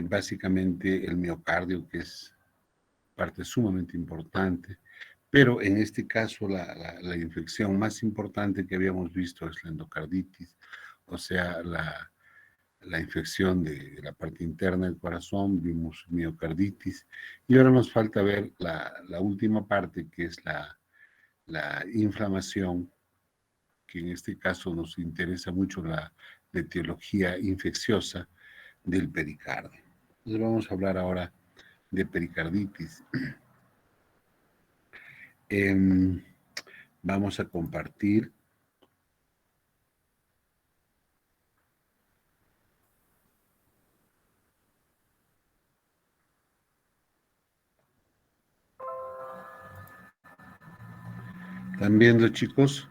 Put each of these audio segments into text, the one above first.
básicamente el miocardio, que es parte sumamente importante, pero en este caso la infección más importante que habíamos visto es la endocarditis, o sea, la infección de la parte interna del corazón, vimos miocarditis, y ahora nos falta ver la última parte, que es la inflamación, que en este caso nos interesa mucho la etiología infecciosa del pericardio. Entonces vamos a hablar ahora de pericarditis. Eh, Vamos a compartir. ¿Están viendo, chicos?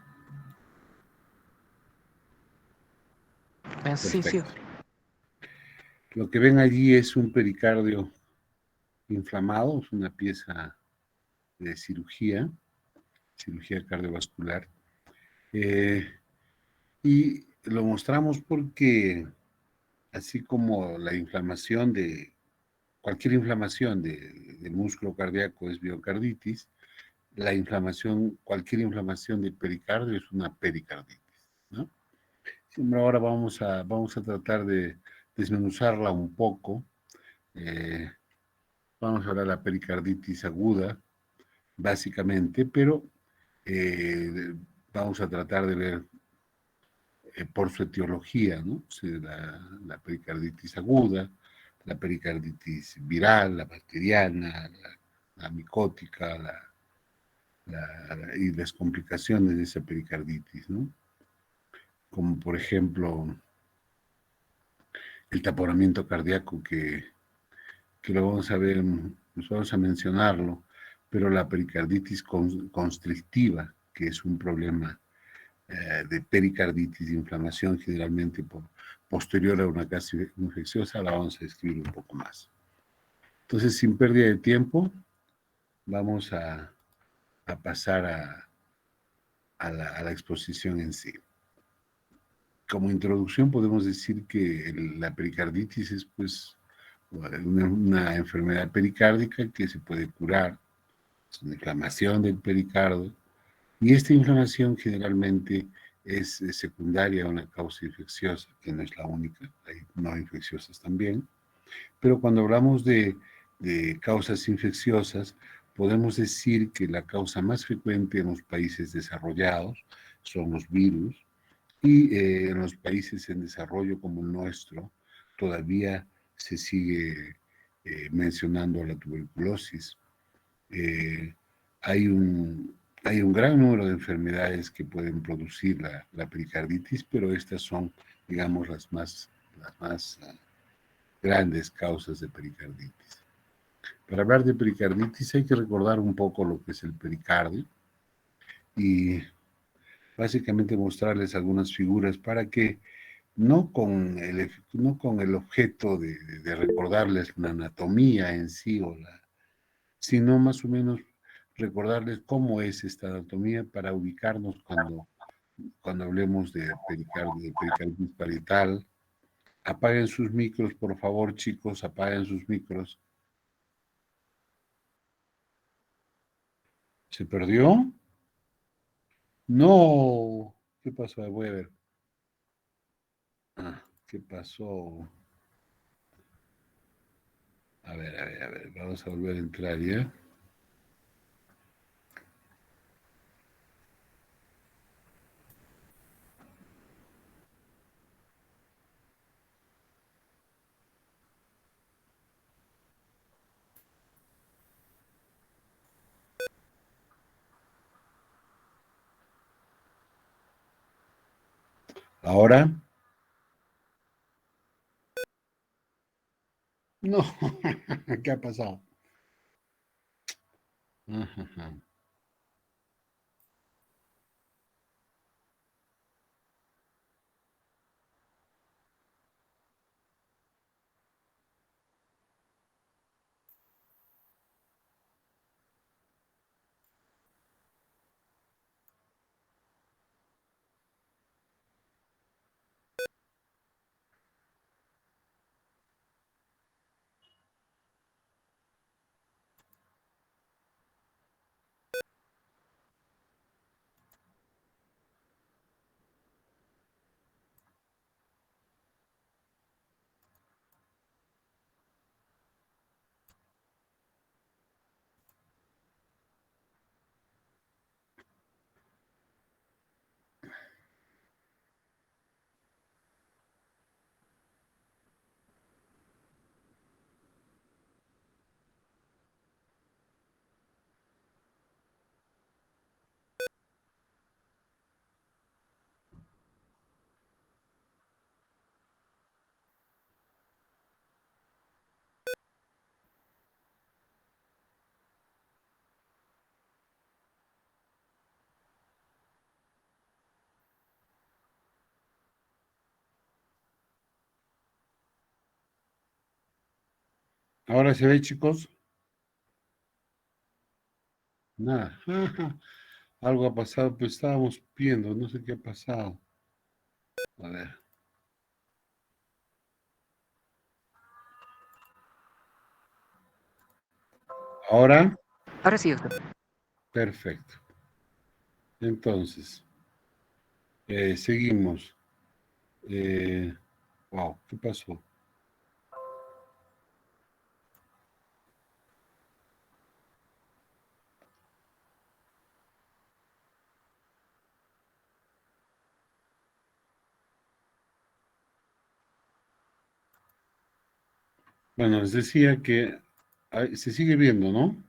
Sí, sí. Perfecto. Lo que ven allí es un pericardio inflamado, es una pieza de cirugía cardiovascular. Eh, y lo mostramos porque, así como la inflamación de cualquier inflamación del músculo cardíaco es miocarditis, la inflamación, cualquier inflamación del pericardio es una pericarditis, ¿no? Ahora vamos a tratar de desmenuzarla un poco. Eh, Vamos a hablar de la pericarditis aguda, básicamente, pero eh, vamos a tratar de ver por su etiología, ¿no? O sea, la pericarditis aguda, la pericarditis viral, la bacteriana, la micótica, y las complicaciones de esa pericarditis, ¿no? Como por ejemplo el taponamiento cardíaco, que lo vamos a ver, nos vamos a mencionarlo, pero la pericarditis constrictiva, que es un problema de pericarditis, de inflamación generalmente posterior a una casi infecciosa, la vamos a describir un poco más. Entonces, sin pérdida de tiempo, vamos a pasar a la exposición en sí. Como introducción podemos decir que la pericarditis es pues una enfermedad pericárdica que se puede curar, es una inflamación del pericardio, y esta inflamación generalmente es secundaria a una causa infecciosa, que no es la única, hay no infecciosas también, pero cuando hablamos de causas infecciosas, podemos decir que la causa más frecuente en los países desarrollados son los virus, y en los países en desarrollo como el nuestro, todavía se sigue mencionando la tuberculosis. Eh, hay, un, Hay un gran número de enfermedades que pueden producir la pericarditis, pero estas son, digamos, las más grandes causas de pericarditis. Para hablar de pericarditis hay que recordar un poco lo que es el pericardio y básicamente mostrarles algunas figuras para que no con el objeto de recordarles la anatomía en sí, sino más o menos recordarles cómo es esta anatomía para ubicarnos cuando hablemos de pericarditis parietal. Apaguen sus micros, por favor, chicos, apaguen sus micros. ¿Se perdió? No. ¿Qué pasó? Voy a ver. Ah, ¿qué pasó? A ver, vamos a volver a entrar ya. Ahora. No. ¿Qué ha pasado? Ajá. ¿Ahora se ve, chicos? Nada. Algo ha pasado, pues estábamos viendo, no sé qué ha pasado. A ver. ¿Ahora? Ahora sí, doctor. Perfecto. Entonces, seguimos. Eh, wow, ¿qué pasó? Bueno, les decía que se sigue viendo, ¿no?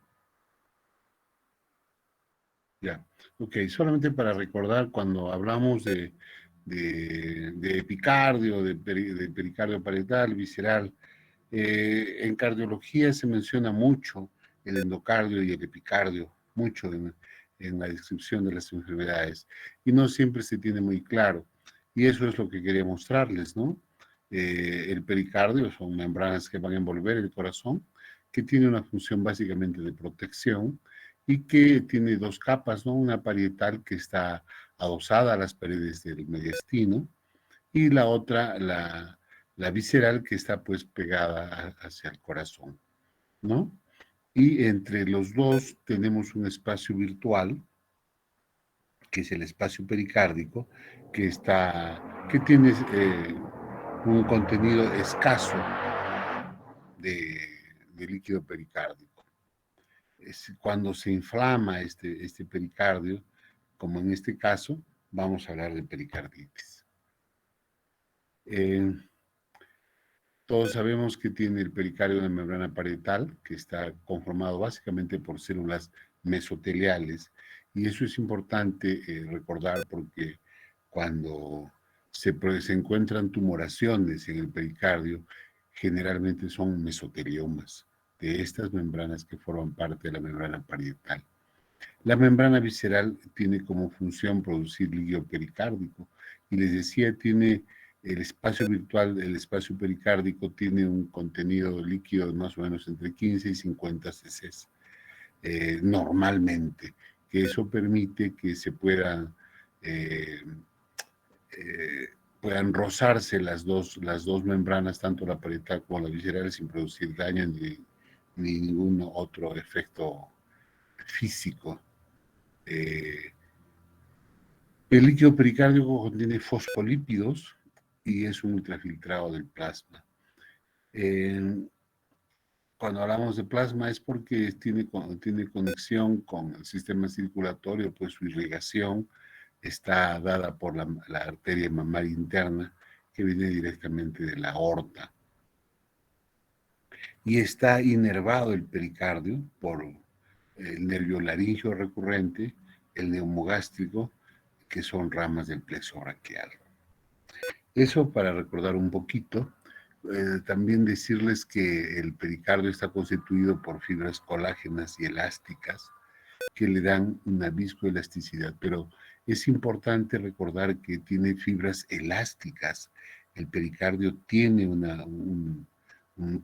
Ya, ok, solamente para recordar cuando hablamos de epicardio, de pericardio parietal, visceral, en cardiología se menciona mucho el endocardio y el epicardio, mucho en la descripción de las enfermedades, y no siempre se tiene muy claro, y eso es lo que quería mostrarles, ¿no? El pericardio son membranas que van a envolver el corazón, que tiene una función básicamente de protección, y que tiene dos capas, ¿no? Una parietal que está adosada a las paredes del mediastino y la otra, la visceral, que está pues pegada hacia el corazón, ¿no? Y entre los dos tenemos un espacio virtual, que es el espacio pericárdico, que tiene un contenido escaso de, de líquido pericárdico. Cuando se inflama este pericardio, como en este caso, vamos a hablar de pericarditis. Eh, todos sabemos que tiene el pericardio una membrana parietal, que está conformado básicamente por células mesoteliales, y eso es importante recordar porque cuando se encuentran tumoraciones en el pericardio, generalmente son mesoteliomas de estas membranas que forman parte de la membrana parietal. La membrana visceral tiene como función producir líquido pericárdico y les decía, tiene el espacio virtual, el espacio pericárdico tiene un contenido líquido de más o menos entre 15 y 50 cc normalmente, que eso permite que se eh, eh, puedan rozarse las dos membranas, tanto la parietal como la visceral, sin producir daño ni ningún otro efecto físico. Eh, el líquido pericárdico contiene fosfolípidos y es un ultrafiltrado del plasma. Eh, Cuando hablamos de plasma es porque tiene conexión con el sistema circulatorio, pues su irrigación está dada por la arteria mamaria interna que viene directamente de la aorta. Y está inervado el pericardio por el nervio laríngeo recurrente, el neumogástrico, que son ramas del plexo braquial. Eso para recordar un poquito. También decirles que el pericardio está constituido por fibras colágenas y elásticas que le dan una viscoelasticidad, pero es importante recordar que tiene fibras elásticas. El pericardio tiene un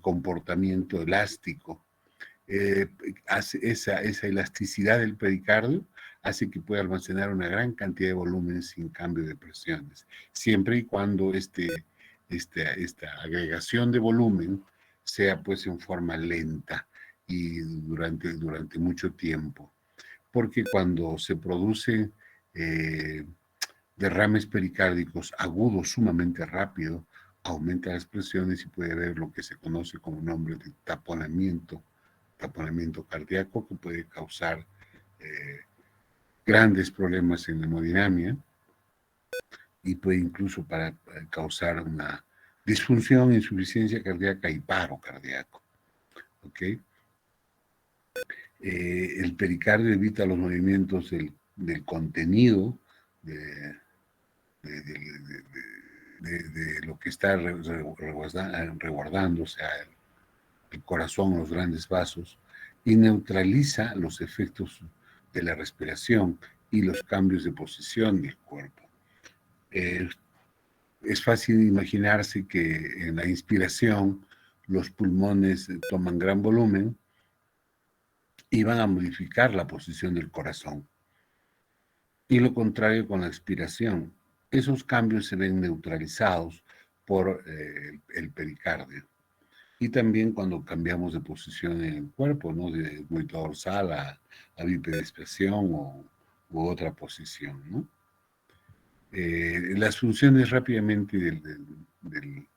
comportamiento elástico. Esa elasticidad del pericardio hace que pueda almacenar una gran cantidad de volumen sin cambio de presiones, siempre y cuando esta agregación de volumen sea pues en forma lenta y durante mucho tiempo, porque cuando se producen eh, derrames pericárdicos agudos sumamente rápido, aumenta las presiones y puede haber lo que se conoce como nombre de taponamiento cardíaco, que puede causar eh, grandes problemas en la hemodinamia y puede incluso para causar una disfunción, insuficiencia cardíaca y paro cardíaco. ¿Okay? El pericardio evita los movimientos del contenido de, de, de, de lo que está resguardando, o sea, el corazón, los grandes vasos, y neutraliza los efectos de la respiración y los cambios de posición del cuerpo. Es fácil imaginarse que en la inspiración los pulmones toman gran volumen y van a modificar la posición del corazón. Y lo contrario con la expiración. Esos cambios se ven neutralizados por el pericardio. Y también cuando cambiamos de posición en el cuerpo, ¿no? De vuelta dorsal a bipedespación u otra posición, ¿no? Las funciones rápidamente del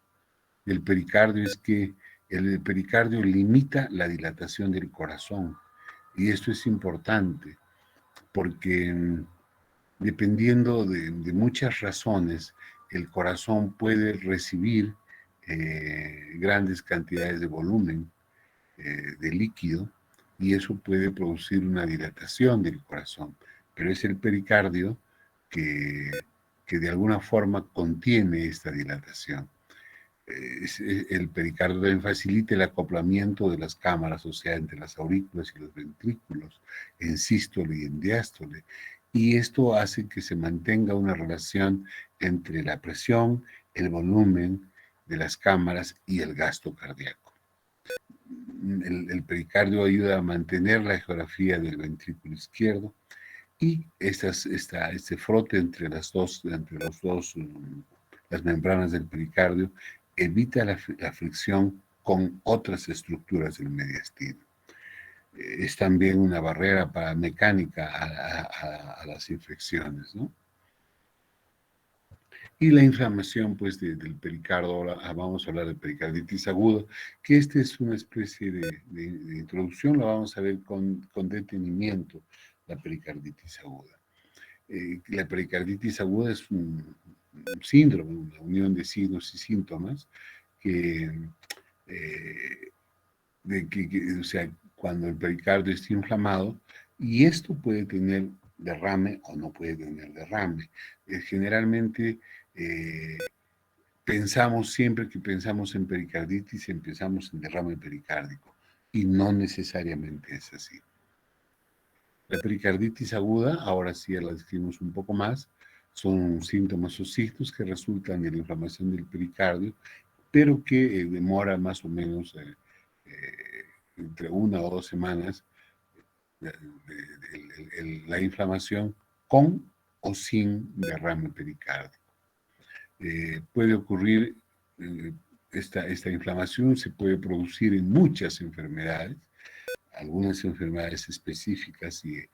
pericardio es que el pericardio limita la dilatación del corazón. Y esto es importante porque dependiendo de muchas razones, el corazón puede recibir grandes cantidades de volumen de líquido y eso puede producir una dilatación del corazón. Pero es el pericardio que, que de alguna forma contiene esta dilatación. El pericardio también facilita el acoplamiento de las cámaras, o sea, entre las aurículas y los ventrículos, en sístole y en diástole. Y esto hace que se mantenga una relación entre la presión, el volumen de las cámaras y el gasto cardíaco. El pericardio ayuda a mantener la geografía del ventrículo izquierdo y este frote entre las membranas del pericardio evita la fricción con otras estructuras del mediastino. Es también una barrera mecánica a las infecciones, ¿no? Y la inflamación, pues, del pericardio, ahora vamos a hablar de pericarditis aguda, que esta es una especie de introducción, la vamos a ver con detenimiento, la pericarditis aguda. La pericarditis aguda es un síndrome, una unión de signos y síntomas que, o sea, cuando el pericardio está inflamado, y esto puede tener derrame o no puede tener derrame. Generalmente siempre que pensamos en pericarditis, pensamos en derrame pericárdico, y no necesariamente es así. La pericarditis aguda, ahora sí ya la describimos un poco más, son síntomas o signos que resultan de la inflamación del pericardio, pero que demora más o menos entre 1 o 2 semanas la inflamación con o sin derrame pericárdico. Puede ocurrir, esta inflamación se puede producir en muchas enfermedades, algunas enfermedades específicas y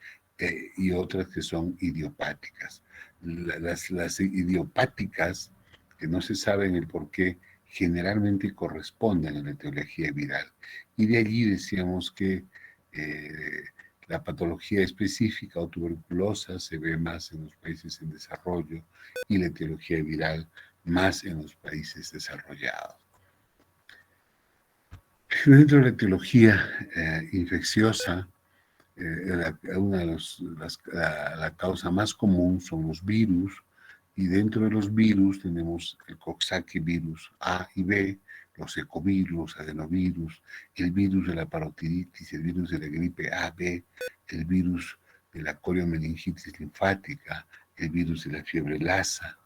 otras que son idiopáticas. Las idiopáticas, que no se saben el por qué, generalmente corresponden a la etiología viral. Y de allí decíamos que la patología específica o tuberculosa se ve más en los países en desarrollo y la etiología viral más en los países desarrollados. Dentro de la etiología infecciosa, la causa más común son los virus, y dentro de los virus tenemos el Coxsackie virus A y B, los ecovirus, adenovirus, el virus de la parotiditis, el virus de la gripe A, B, el virus de la coriomeningitis linfática, el virus de la fiebre Lassa.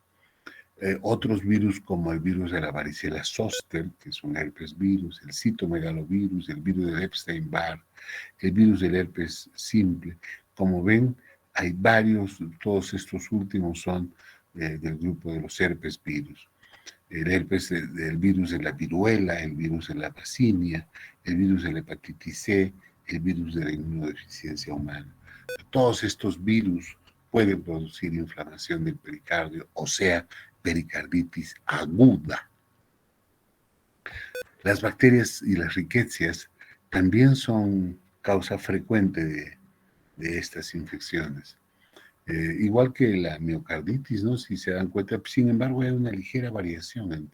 Otros virus como el virus de la varicela zoster, que es un herpes virus, el citomegalovirus, el virus del Epstein-Barr, el virus del herpes simple. Como ven, hay varios, todos estos últimos son del grupo de los herpes virus. El herpes del virus de la viruela, el virus de la vaccinia, el virus de la hepatitis C, el virus de la inmunodeficiencia humana. Todos estos virus pueden producir inflamación del pericardio, o sea, pericarditis aguda. Las bacterias y las riquecias también son causa frecuente de estas infecciones. Igual que la miocarditis, ¿no? Si se dan cuenta, sin embargo, hay una ligera variación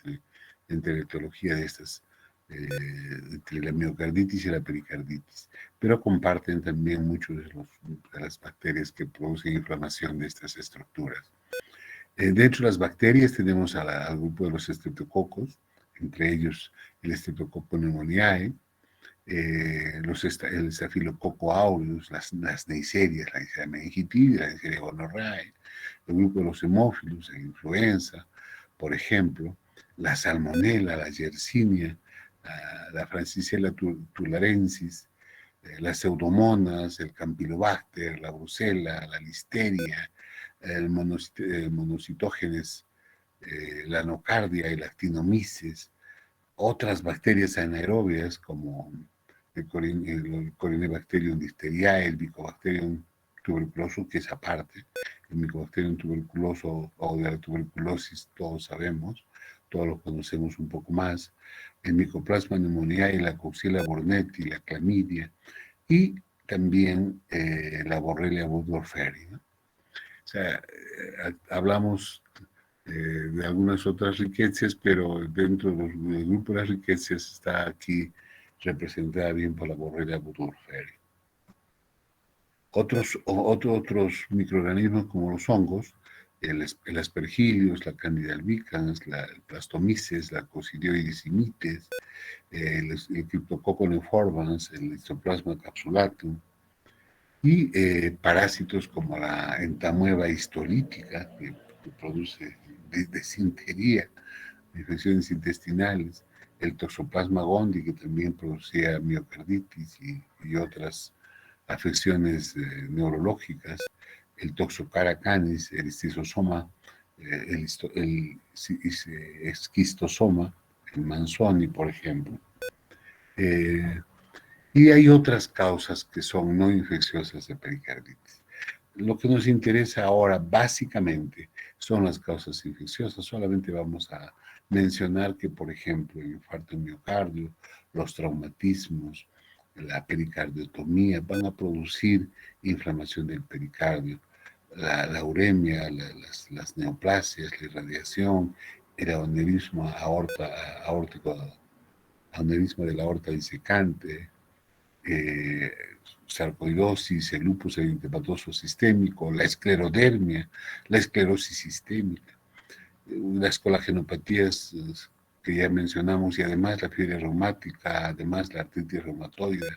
entre la etiología de estas, entre la miocarditis y la pericarditis, pero comparten también muchos de las bacterias que producen inflamación de estas estructuras. Dentro de las bacterias tenemos al grupo de los estreptococos, entre ellos el Streptococcus pneumoniae, el Staphylococcus aureus, las neiserias, la Neisseria meningitidis, la Neisseria gonorrhoeae, el grupo de los hemófilos, la influenza, por ejemplo, la salmonella, la yersinia, la Francisella tularensis, las pseudomonas, el campylobacter, la brucela, la listeria, el monocitógenes, la anocardia y la actinomyces, otras bacterias anaerobias como el Corynebacterium diphtheriae, el Mycobacterium tuberculoso, que es aparte, el Mycobacterium tuberculoso o de la tuberculosis, todos sabemos, todos lo conocemos un poco más, el Mycoplasma pneumoniae, la Coxiella burnetii, la clamidia, y también la Borrelia burgdorferi, ¿no? O sea, hablamos de algunas otras riquezas, pero dentro del grupo de las riquezas está aquí representada bien por la Borrelia burgdorferi. Otros microorganismos como los hongos, el aspergillus, la Candida albicans, la Blastomyces, la Coccidioides imites, el Cryptococcus neoformans, el Histoplasma capsulatum, y parásitos como la entamueba histolítica, que produce disentería, infecciones intestinales, el Toxoplasma gondii, que también producía miocarditis y otras afecciones neurológicas, el Toxocara canis, el esquistosoma, el esquistosoma, el Manzoni, por ejemplo. Y hay otras causas que son no infecciosas de pericarditis. Lo que nos interesa ahora básicamente son las causas infecciosas. Solamente vamos a mencionar que, por ejemplo, el infarto en miocardio, los traumatismos, la pericardiotomía van a producir inflamación del pericardio. La uremia, las neoplasias, la irradiación, el aneurisma aórtico, aneurisma de la aorta disecante, sarcoidosis, el lupus eritematoso sistémico, la esclerodermia, la esclerosis sistémica, las colagenopatías que ya mencionamos y además la fiebre reumática, además la artritis reumatoide,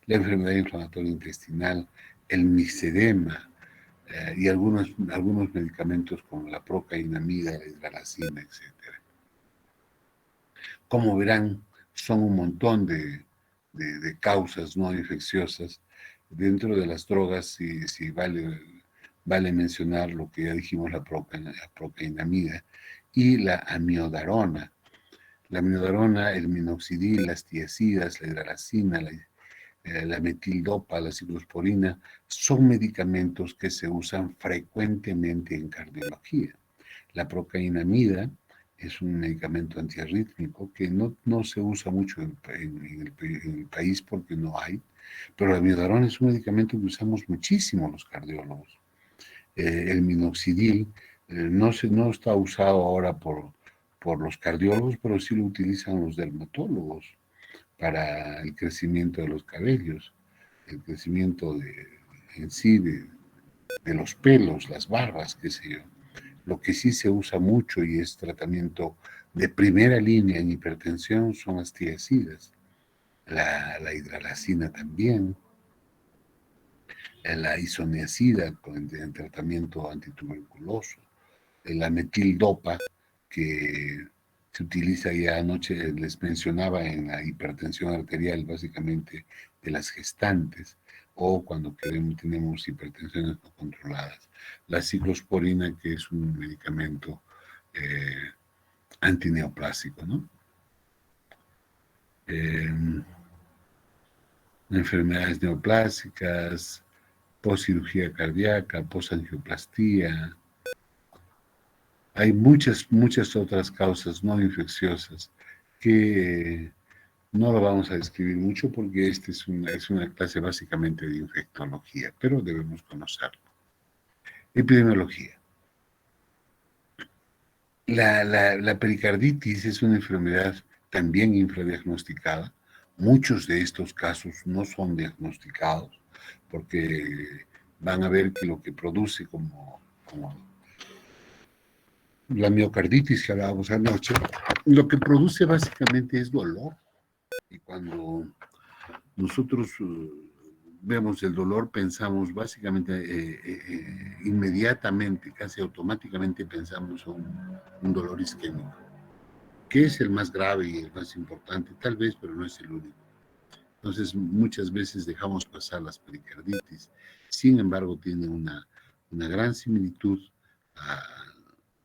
la enfermedad inflamatoria intestinal, el misedema y algunos medicamentos como la procainamida, la hidralazina, etc. Como verán, son un montón de causas no infecciosas. Dentro de las drogas, si vale mencionar lo que ya dijimos, la procainamida y la amiodarona. La amiodarona, el minoxidil, las tiazidas, la hidralazina, la metildopa, la ciclosporina, son medicamentos que se usan frecuentemente en cardiología. La procainamida es un medicamento antiarrítmico que no se usa mucho en el país porque no hay, pero la amiodarona es un medicamento que usamos muchísimo los cardiólogos. El minoxidil no está usado ahora por los cardiólogos, pero sí lo utilizan los dermatólogos para el crecimiento de los cabellos, el crecimiento en sí de los pelos, las barbas, qué sé yo. Lo que sí se usa mucho y es tratamiento de primera línea en hipertensión son las tiazidas, la hidralazina también, la isoniazida en tratamiento antituberculoso, la metildopa que se utiliza ya anoche, les mencionaba en la hipertensión arterial básicamente de las gestantes o cuando tenemos hipertensiones no controladas. La ciclosporina, que es un medicamento antineoplásico, ¿no? Enfermedades neoplásicas, postcirugía cardíaca, postangioplastía. Hay muchas otras causas no infecciosas que no lo vamos a describir mucho porque esta es una clase básicamente de infectología, pero debemos conocerlo. Epidemiología. La pericarditis es una enfermedad también infradiagnosticada. Muchos de estos casos no son diagnosticados porque van a ver que lo que produce como la miocarditis que hablábamos anoche, lo que produce básicamente es dolor. Y cuando nosotros vemos el dolor, pensamos básicamente, inmediatamente, casi automáticamente pensamos en un dolor isquémico, que es el más grave y el más importante, tal vez, pero no es el único. Entonces, muchas veces dejamos pasar las pericarditis. Sin embargo, tiene una gran similitud a,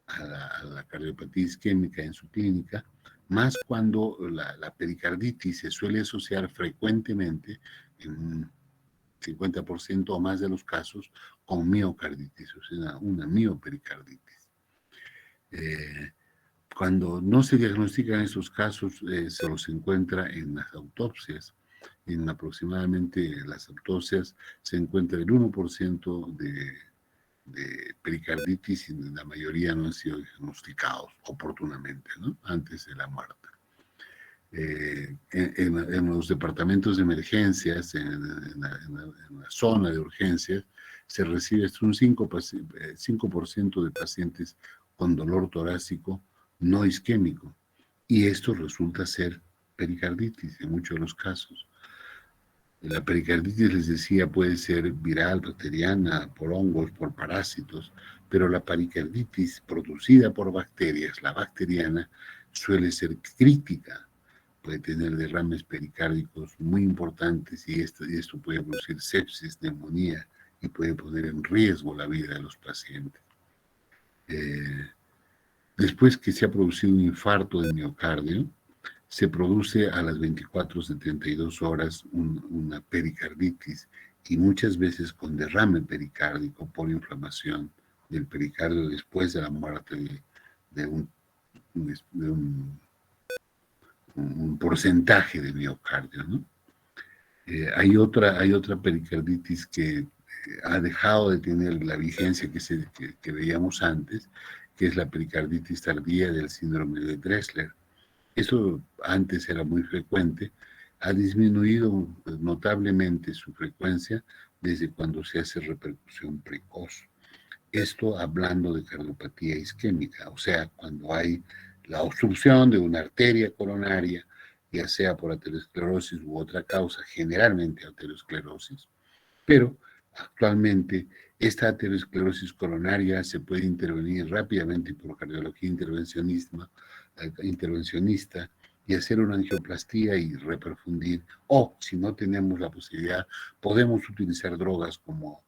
a la cardiopatía isquémica en su clínica, más cuando la pericarditis se suele asociar frecuentemente, en un 50% o más de los casos, con miocarditis, o sea, una miopericarditis. Eh, Cuando no se diagnostican estos casos, se los encuentra en las autopsias. En aproximadamente las autopsias se encuentra el 1% de pericarditis y la mayoría no han sido diagnosticados oportunamente, ¿no? Antes de la muerte. En los departamentos de emergencias, en la zona de urgencias, se recibe hasta un 5% de pacientes con dolor torácico no isquémico. Y esto resulta ser pericarditis en muchos de los casos. La pericarditis, les decía, puede ser viral, bacteriana, por hongos, por parásitos, pero la pericarditis producida por bacterias, la bacteriana, suele ser crítica, puede tener derrames pericárdicos muy importantes y esto puede producir sepsis, neumonía y puede poner en riesgo la vida de los pacientes. Después que se ha producido un infarto de miocardio, se produce a las 24 72 horas una pericarditis y muchas veces con derrame pericárdico por inflamación del pericardio después de la muerte de un porcentaje de miocardio, ¿no? Hay otra pericarditis que ha dejado de tener la vigencia que veíamos antes, que es la pericarditis tardía del síndrome de Dressler. Eso antes era muy frecuente, ha disminuido notablemente su frecuencia desde cuando se hace repercusión precoz. Esto hablando de cardiopatía isquémica, o sea, cuando hay la obstrucción de una arteria coronaria, ya sea por aterosclerosis u otra causa, generalmente aterosclerosis, pero actualmente esta aterosclerosis coronaria se puede intervenir rápidamente por cardiología intervencionista y hacer una angioplastía y reperfundir. O si no tenemos la posibilidad, podemos utilizar drogas como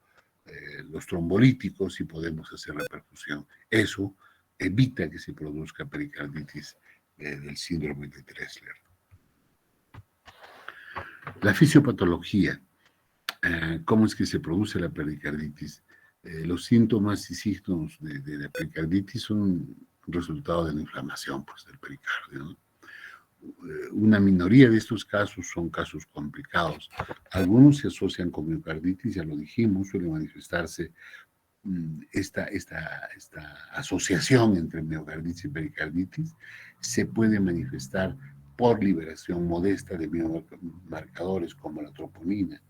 los trombolíticos y podemos hacer reperfusión. Eso evita que se produzca pericarditis del síndrome de Dressler. La fisiopatología. ¿Cómo es que se produce la pericarditis? Los síntomas y signos de la pericarditis son resultado de la inflamación, pues, del pericardio, ¿no? Una minoría de estos casos son casos complicados. Algunos se asocian con miocarditis, ya lo dijimos, suele manifestarse esta asociación entre miocarditis y pericarditis. Se puede manifestar por liberación modesta de biomarcadores como la troponina.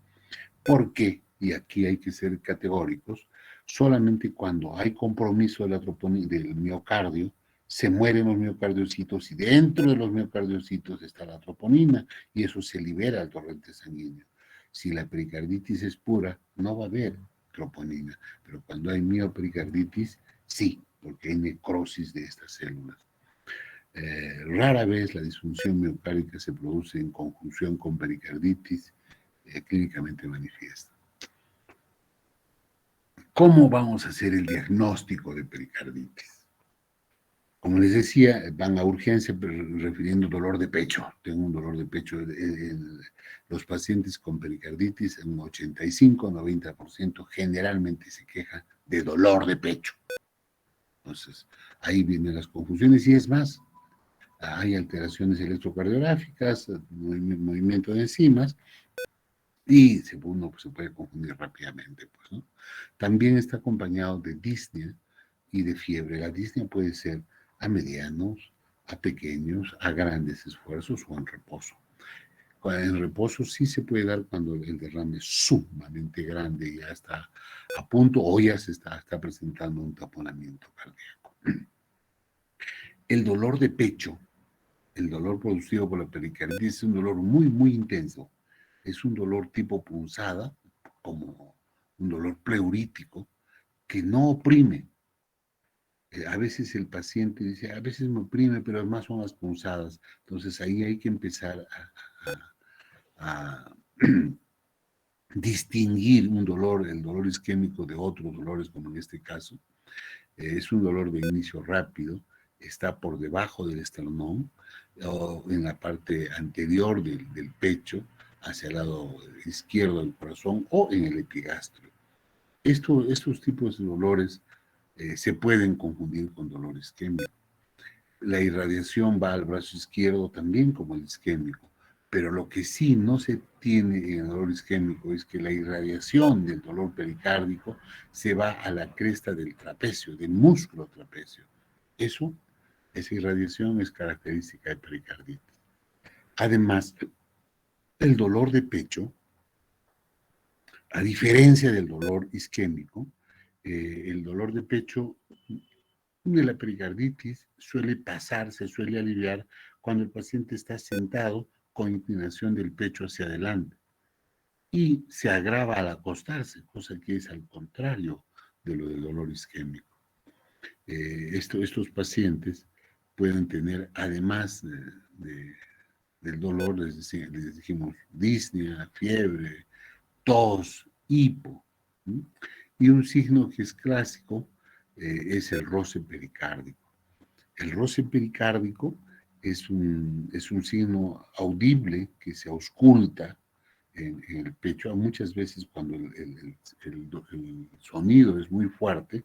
¿Por qué? Y aquí hay que ser categóricos. Solamente cuando hay compromiso de la troponina, del miocardio, se mueren los miocardiocitos y dentro de los miocardiocitos está la troponina y eso se libera al torrente sanguíneo. Si la pericarditis es pura, no va a haber troponina, pero cuando hay miopericarditis, sí, porque hay necrosis de estas células. Rara vez la disfunción miocárdica se produce en conjunción con pericarditis clínicamente manifiesta. ¿Cómo vamos a hacer el diagnóstico de pericarditis? Como les decía, van a urgencia refiriendo dolor de pecho. Tengo un dolor de pecho. Los pacientes con pericarditis, en un 85-90% generalmente se quejan de dolor de pecho. Entonces, ahí vienen las confusiones y es más, hay alteraciones electrocardiográficas, movimiento de enzimas, y uno se puede confundir rápidamente, pues, ¿no? También está acompañado de disnea y de fiebre. La disnea puede ser a medianos, a pequeños, a grandes esfuerzos o en reposo. En reposo sí se puede dar cuando el derrame es sumamente grande y ya está a punto o ya se está presentando un taponamiento cardíaco. El dolor de pecho, el dolor producido por la pericarditis es un dolor muy, muy intenso. Es un dolor tipo punzada, como un dolor pleurítico, que no oprime. A veces el paciente dice, a veces me oprime, pero además son las punzadas. Entonces ahí hay que empezar a distinguir un dolor, el dolor isquémico de otros dolores, como en este caso. Es un dolor de inicio rápido, está por debajo del esternón o en la parte anterior del pecho, hacia el lado izquierdo del corazón o en el epigastrio. Estos tipos de dolores se pueden confundir con dolor isquémico. La irradiación va al brazo izquierdo también como el isquémico, pero lo que sí no se tiene en el dolor isquémico es que la irradiación del dolor pericárdico se va a la cresta del trapecio, del músculo trapecio. Esa irradiación es característica de pericarditis. Además, el dolor de pecho, a diferencia del dolor isquémico, el dolor de pecho de la pericarditis suele pasar, se suele aliviar cuando el paciente está sentado con inclinación del pecho hacia adelante y se agrava al acostarse, cosa que es al contrario de lo del dolor isquémico. Estos pacientes pueden tener, además del dolor, les dijimos disnea, fiebre, tos, hipo. ¿Sí? Y un signo que es clásico es el roce pericárdico. El roce pericárdico es un signo audible que se ausculta en el pecho. Muchas veces cuando el sonido es muy fuerte,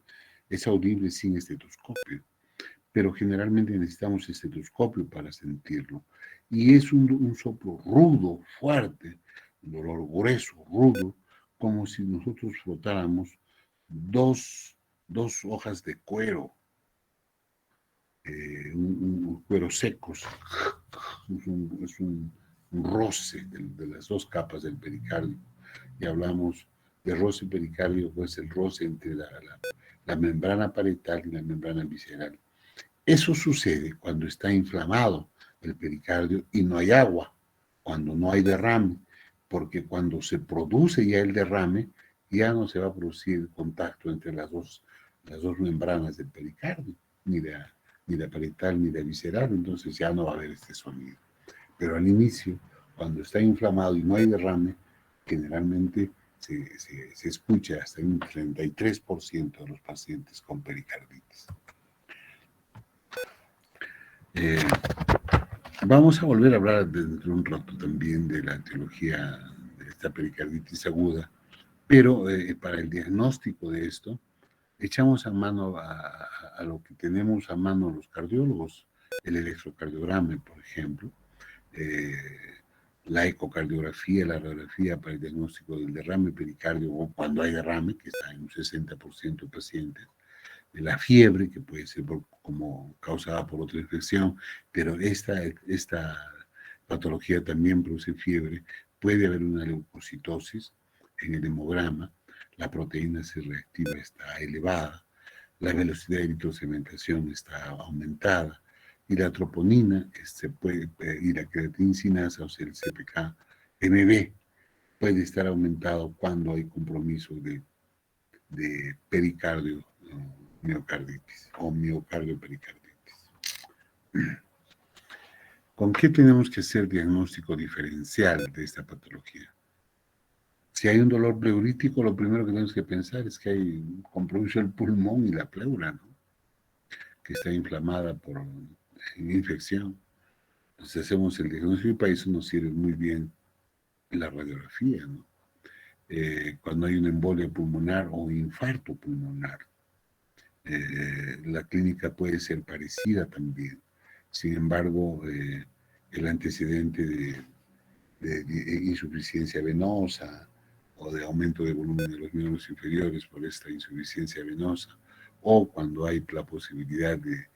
es audible sin estetoscopio, pero generalmente necesitamos estetoscopio para sentirlo. Y es un soplo rudo, fuerte, un dolor grueso, rudo, como si nosotros frotáramos dos hojas de cuero, un cuero secos. Es un roce de las dos capas del pericardio. Y hablamos de roce pericardio, pues el roce entre la membrana parietal y la membrana visceral. Eso sucede cuando está inflamado el pericardio y no hay agua, cuando no hay derrame, porque cuando se produce ya el derrame, ya no se va a producir contacto entre las dos membranas del pericardio, ni la parietal ni la visceral, entonces ya no va a haber este sonido. Pero al inicio, cuando está inflamado y no hay derrame, generalmente se escucha hasta un 33% de los pacientes con pericarditis. Vamos a volver a hablar dentro de un rato también de la etiología de esta pericarditis aguda, pero para el diagnóstico de esto, echamos a mano a lo que tenemos a mano los cardiólogos, el electrocardiograma, por ejemplo, la ecocardiografía, la radiografía para el diagnóstico del derrame pericardio o cuando hay derrame, que está en un 60% de pacientes, de la fiebre, que puede ser como causada por otra infección, pero esta patología también produce fiebre, puede haber una leucocitosis en el hemograma, la proteína C reactiva está elevada, la velocidad de eritrocementación está aumentada, y la troponina y la creatincinasa, o sea, el CPK-MB, puede estar aumentado cuando hay compromiso de pericardio miocarditis o miocardiopericarditis. ¿Con qué tenemos que hacer diagnóstico diferencial de esta patología? Si hay un dolor pleurítico, lo primero que tenemos que pensar es que hay un compromiso del pulmón y la pleura, ¿no? Que está inflamada por infección. Entonces hacemos el diagnóstico y para eso nos sirve muy bien la radiografía, ¿no? Cuando hay una embolia pulmonar o infarto pulmonar, la clínica puede ser parecida también. Sin embargo, el antecedente de insuficiencia venosa o de aumento de volumen de los miembros inferiores por esta insuficiencia venosa, o cuando hay la posibilidad de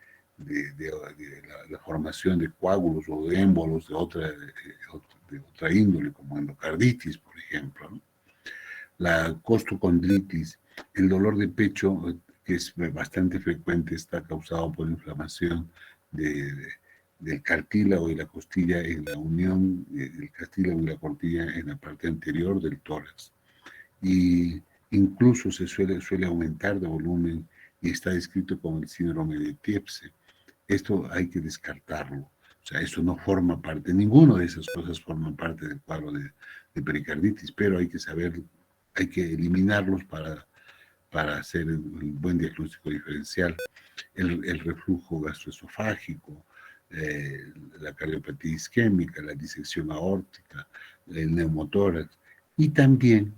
la formación de coágulos o de émbolos de otra índole, como endocarditis, por ejemplo, ¿no? La costocondritis, el dolor de pecho, que es bastante frecuente, está causado por inflamación del cartílago y la costilla en la unión del cartílago y la costilla en la parte anterior del tórax. Y incluso se suele aumentar de volumen y está descrito como el síndrome de Tietze. Esto hay que descartarlo. O sea, esto no forma parte, ninguna de esas cosas forman parte del cuadro de pericarditis, pero hay que saber, hay que eliminarlos para hacer el buen diagnóstico diferencial. El reflujo gastroesofágico, la cardiopatía isquémica, la disección aórtica, el neumotórax y también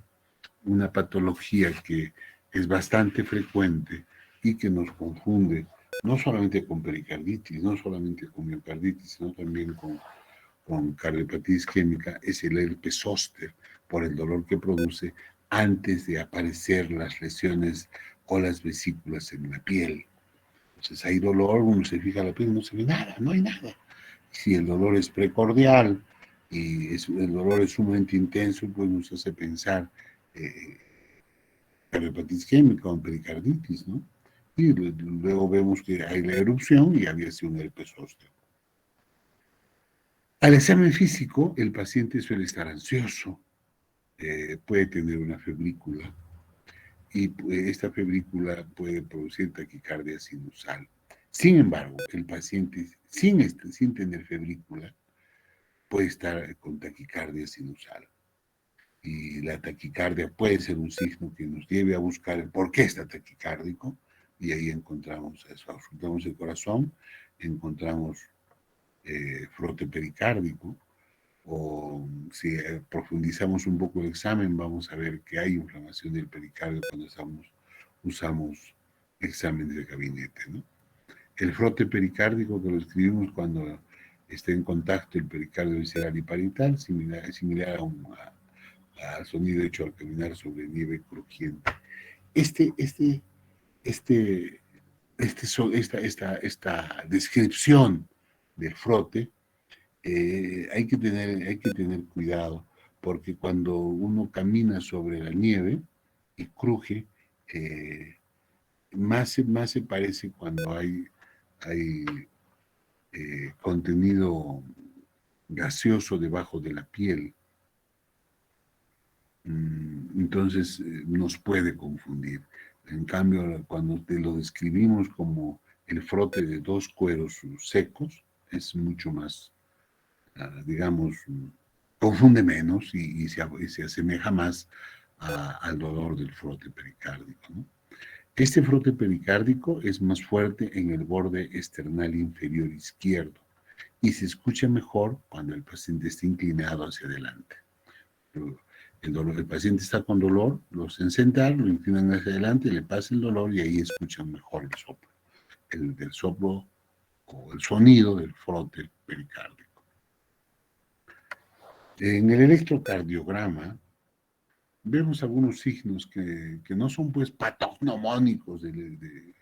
una patología que es bastante frecuente y que nos confunde no solamente con pericarditis, no solamente con miocarditis, sino también con cardiopatía isquémica, es el herpes zóster, por el dolor que produce antes de aparecer las lesiones o las vesículas en la piel. Entonces hay dolor, uno se fija la piel, no se ve nada, no hay nada. Si el dolor es precordial y el dolor es sumamente intenso, pues nos hace pensar cardiopatía isquémica o en pericarditis, ¿no? Y luego vemos que hay la erupción y había sido un herpes zóster. Al examen físico, el paciente suele estar ansioso, puede tener una febrícula y esta febrícula puede producir taquicardia sinusal. Sin embargo, el paciente sin tener febrícula puede estar con taquicardia sinusal. Y la taquicardia puede ser un signo que nos lleve a buscar el por qué está taquicárdico, y ahí encontramos eso, auscultamos el corazón, encontramos frote pericárdico, o si profundizamos un poco el examen, vamos a ver que hay inflamación del pericardio cuando usamos exámenes de gabinete, ¿no? El frote pericárdico, que lo escribimos cuando está en contacto el pericardio visceral y parietal, similar al sonido hecho al caminar sobre nieve crujiente. Este, este, esta descripción del frote hay que tener cuidado, porque cuando uno camina sobre la nieve y cruje, más se parece cuando hay contenido gaseoso debajo de la piel. Entonces nos puede confundir. En cambio, cuando te lo describimos como el frote de dos cueros secos, es mucho más, digamos, confunde menos y se asemeja más al dolor del frote pericárdico, ¿no? Este frote pericárdico es más fuerte en el borde esternal inferior izquierdo y se escucha mejor cuando el paciente está inclinado hacia adelante. El paciente está con dolor, lo hacen sentar, lo inclinan hacia adelante, le pasa el dolor y ahí escuchan mejor el soplo. Del soplo o el sonido del frote pericárdico. En el electrocardiograma vemos algunos signos que no son pues patognomónicos de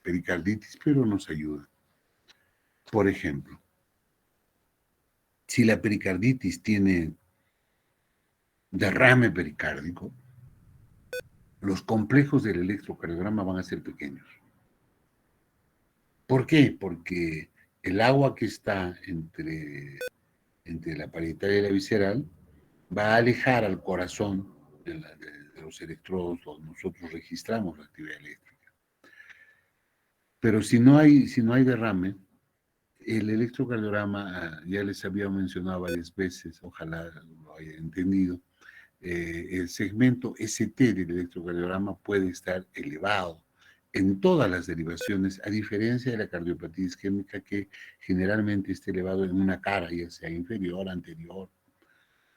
pericarditis, pero nos ayudan. Por ejemplo, si la pericarditis tiene derrame pericárdico, los complejos del electrocardiograma van a ser pequeños. ¿Por qué? Porque el agua que está entre la parietaria y la visceral va a alejar al corazón de los electrodos donde nosotros registramos la actividad eléctrica. Pero si no hay derrame, el electrocardiograma, ya les había mencionado varias veces, ojalá lo haya entendido, el segmento ST del electrocardiograma puede estar elevado en todas las derivaciones, a diferencia de la cardiopatía isquémica que generalmente está elevado en una cara, ya sea inferior, anterior.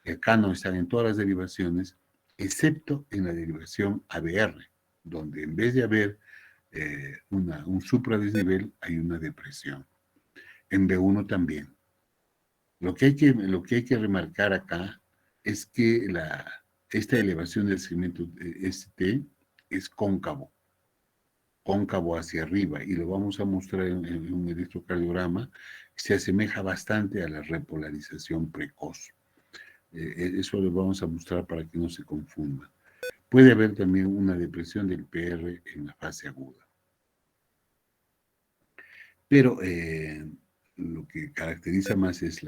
Acá no están en todas las derivaciones, excepto en la derivación ABR, donde en vez de haber un supradesnivel, hay una depresión. En B1 también. Lo que hay que remarcar acá es que esta elevación del segmento ST es cóncavo hacia arriba, y lo vamos a mostrar en un electrocardiograma, se asemeja bastante a la repolarización precoz. Eso lo vamos a mostrar para que no se confunda. Puede haber también una depresión del PR en la fase aguda. Pero lo que caracteriza más es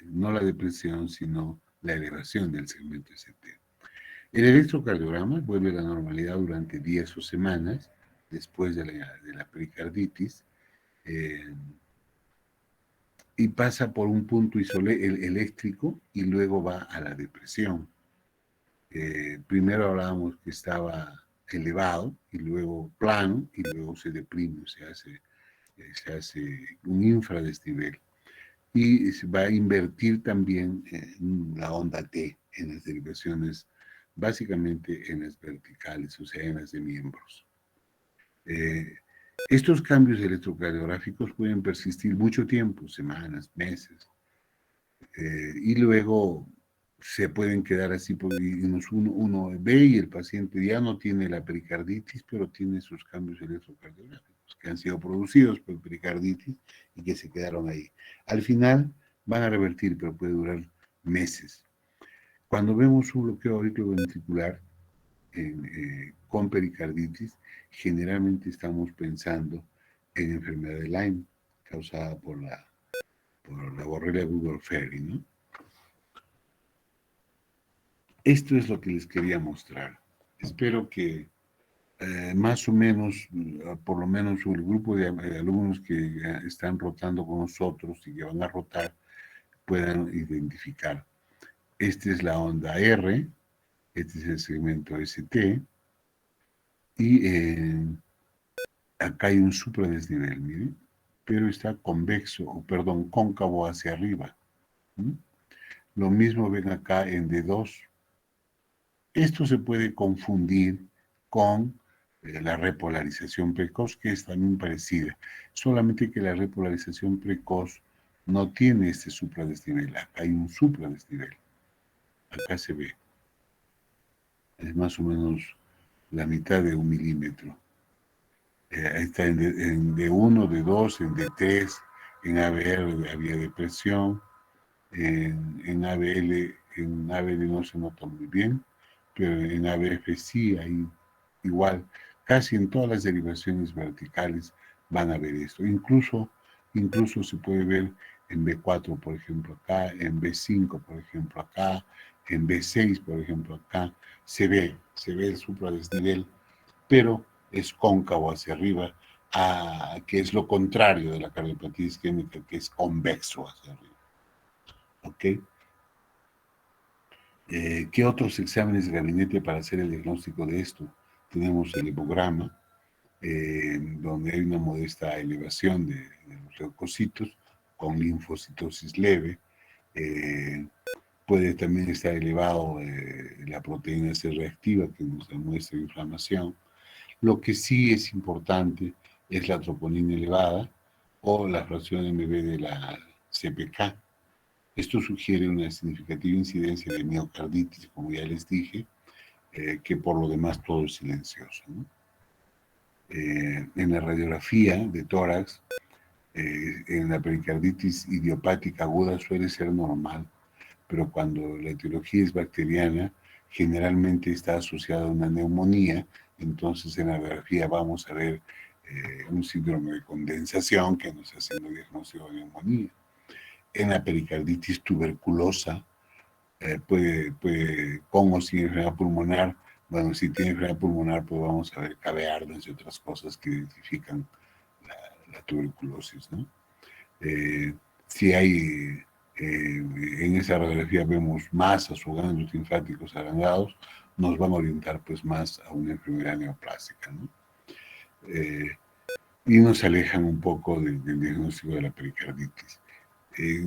no la depresión, sino la elevación del segmento ST. El electrocardiograma vuelve a la normalidad durante días o semanas después de la pericarditis, y pasa por un punto eléctrico y luego va a la depresión. Primero hablábamos que estaba elevado y luego plano y luego se deprime, se hace un infradesnivel. Y se va a invertir también en la onda T, en las derivaciones, básicamente en las verticales, o sea, en las de miembros. Estos cambios electrocardiográficos pueden persistir mucho tiempo, semanas, meses, y luego se pueden quedar así, porque uno ve y el paciente ya no tiene la pericarditis, pero tiene sus cambios electrocardiográficos que han sido producidos por pericarditis y que se quedaron ahí. Al final van a revertir, pero puede durar meses. Cuando vemos un bloqueo auriculoventricular con pericarditis, generalmente estamos pensando en enfermedad de Lyme, causada por la borrelia burgdorferi, ¿no? Esto es lo que les quería mostrar. Espero que más o menos, por lo menos el grupo de alumnos que están rotando con nosotros y que van a rotar, puedan identificar. Esta es la onda R, este es el segmento ST, y acá hay un supradesnivel, miren, pero está convexo, o perdón, cóncavo hacia arriba. ¿Mm? Lo mismo ven acá en D2. Esto se puede confundir con la repolarización precoz, que es también parecida, solamente que la repolarización precoz no tiene este supradesnivel, acá hay un supradesnivel, acá se ve, es más o menos la mitad de 1 milímetro. Ahí está en D1, D2, en D3, en ABR había depresión, en ABL no se nota muy bien, pero en ABF sí, hay igual, casi en todas las derivaciones verticales van a ver esto. Incluso se puede ver en B4, por ejemplo, acá, en B5, por ejemplo, acá, en B6, por ejemplo, acá, se ve el supradesnivel, pero es cóncavo hacia arriba, que es lo contrario de la cardiopatía isquémica, que es convexo hacia arriba. ¿Ok? ¿Qué otros exámenes de gabinete para hacer el diagnóstico de esto? Tenemos el hemograma, donde hay una modesta elevación de los leucocitos con linfocitosis leve. Puede también estar elevado la proteína C reactiva que nos demuestra inflamación. Lo que sí es importante es la troponina elevada o la fracción MB de la CPK. Esto sugiere una significativa incidencia de miocarditis, como ya les dije, que por lo demás todo es silencioso, ¿no? En la radiografía de tórax, en la pericarditis idiopática aguda suele ser normal, pero cuando la etiología es bacteriana, generalmente está asociada a una neumonía, entonces en la radiografía vamos a ver un síndrome de condensación que nos hace un diagnóstico de neumonía. En la pericarditis tuberculosa, puede con o sin enfermedad pulmonar. Bueno, si tiene enfermedad pulmonar, pues vamos a ver cabeardas y otras cosas que identifican la tuberculosis, ¿no? Si hay, en esa radiografía vemos masas o ganglios linfáticos agrandados, nos van a orientar pues más a una enfermedad neoplásica, ¿no? Y nos alejan un poco del diagnóstico de la pericarditis.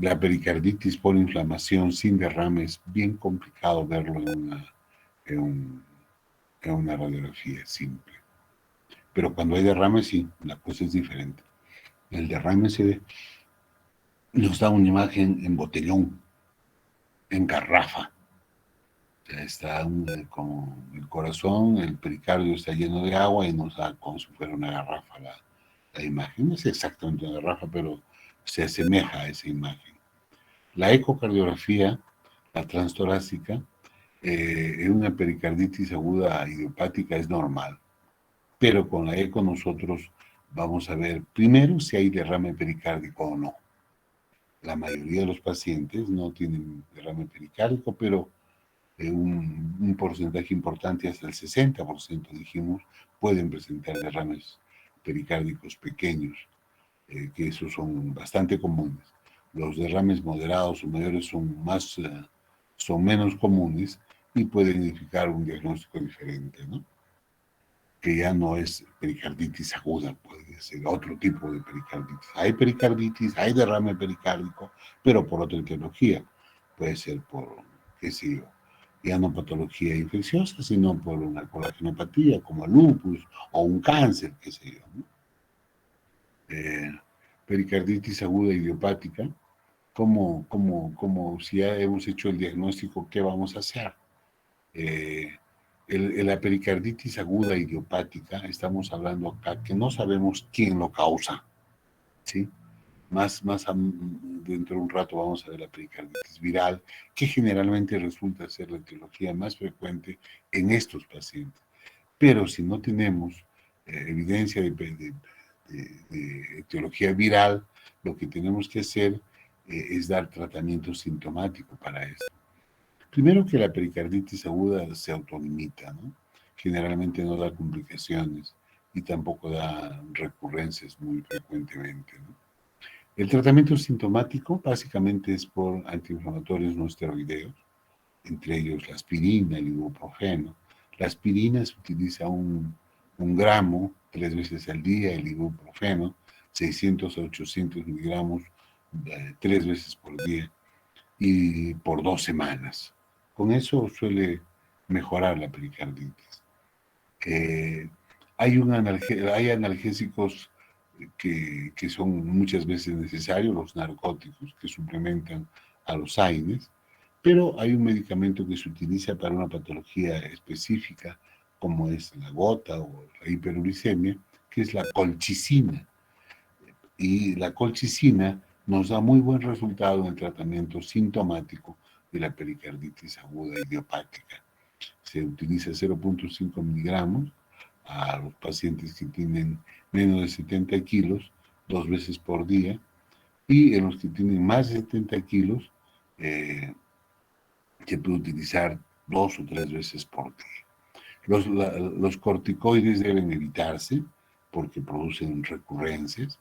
La pericarditis por inflamación sin derrame es bien complicado verlo en una radiografía simple. Pero cuando hay derrame, sí, la cosa es diferente. El derrame nos da una imagen en botellón, en garrafa. O sea, está como el corazón, el pericardio está lleno de agua y nos da como si fuera una garrafa la imagen. No es exactamente una garrafa, pero se asemeja a esa imagen. La ecocardiografía, la transtorácica, en una pericarditis aguda idiopática es normal, pero con la eco nosotros vamos a ver primero si hay derrame pericárdico o no. La mayoría de los pacientes no tienen derrame pericárdico, pero un porcentaje importante, hasta el 60%, dijimos, pueden presentar derrames pericárdicos pequeños, que esos son bastante comunes. Los derrames moderados o mayores son menos comunes y pueden indicar un diagnóstico diferente, ¿no? Que ya no es pericarditis aguda, puede ser otro tipo de pericarditis. Hay derrame pericárdico, pero por otra etiología. Puede ser por, qué sé yo, ya no patología infecciosa, sino por una coagulopatia como el lupus o un cáncer, qué sé yo, ¿no? Eh, Pericarditis aguda idiopática, como si ya hemos hecho el diagnóstico, ¿qué vamos a hacer? Eh, la pericarditis aguda idiopática, estamos hablando acá que no sabemos quién lo causa, ¿sí? Dentro de un rato vamos a ver la pericarditis viral, que generalmente resulta ser la etiología más frecuente en estos pacientes. Pero si no tenemos evidencia de etiología viral, lo que tenemos que hacer es dar tratamiento sintomático para esto. Primero, que la pericarditis aguda se autolimita, ¿no? Generalmente no da complicaciones y tampoco da recurrencias muy frecuentemente, ¿no? El tratamiento sintomático básicamente es por antiinflamatorios no esteroideos, entre ellos la aspirina, el ibuprofeno. La aspirina se utiliza un gramo 3 veces al día, el ibuprofeno 600 a 800 miligramos 3 veces por día y por 2 semanas. Con eso suele mejorar la pericarditis. Hay analgésicos que son muchas veces necesarios, los narcóticos que suplementan a los AINES, pero hay un medicamento que se utiliza para una patología específica, como es la gota o la hiperuricemia, que es la colchicina. Y la colchicina nos da muy buen resultado en el tratamiento sintomático de la pericarditis aguda idiopática. Se utiliza 0.5 miligramos a los pacientes que tienen menos de 70 kilos 2 veces por día, y en los que tienen más de 70 kilos se puede utilizar 2 o 3 veces por día. Los corticoides deben evitarse porque producen recurrencias.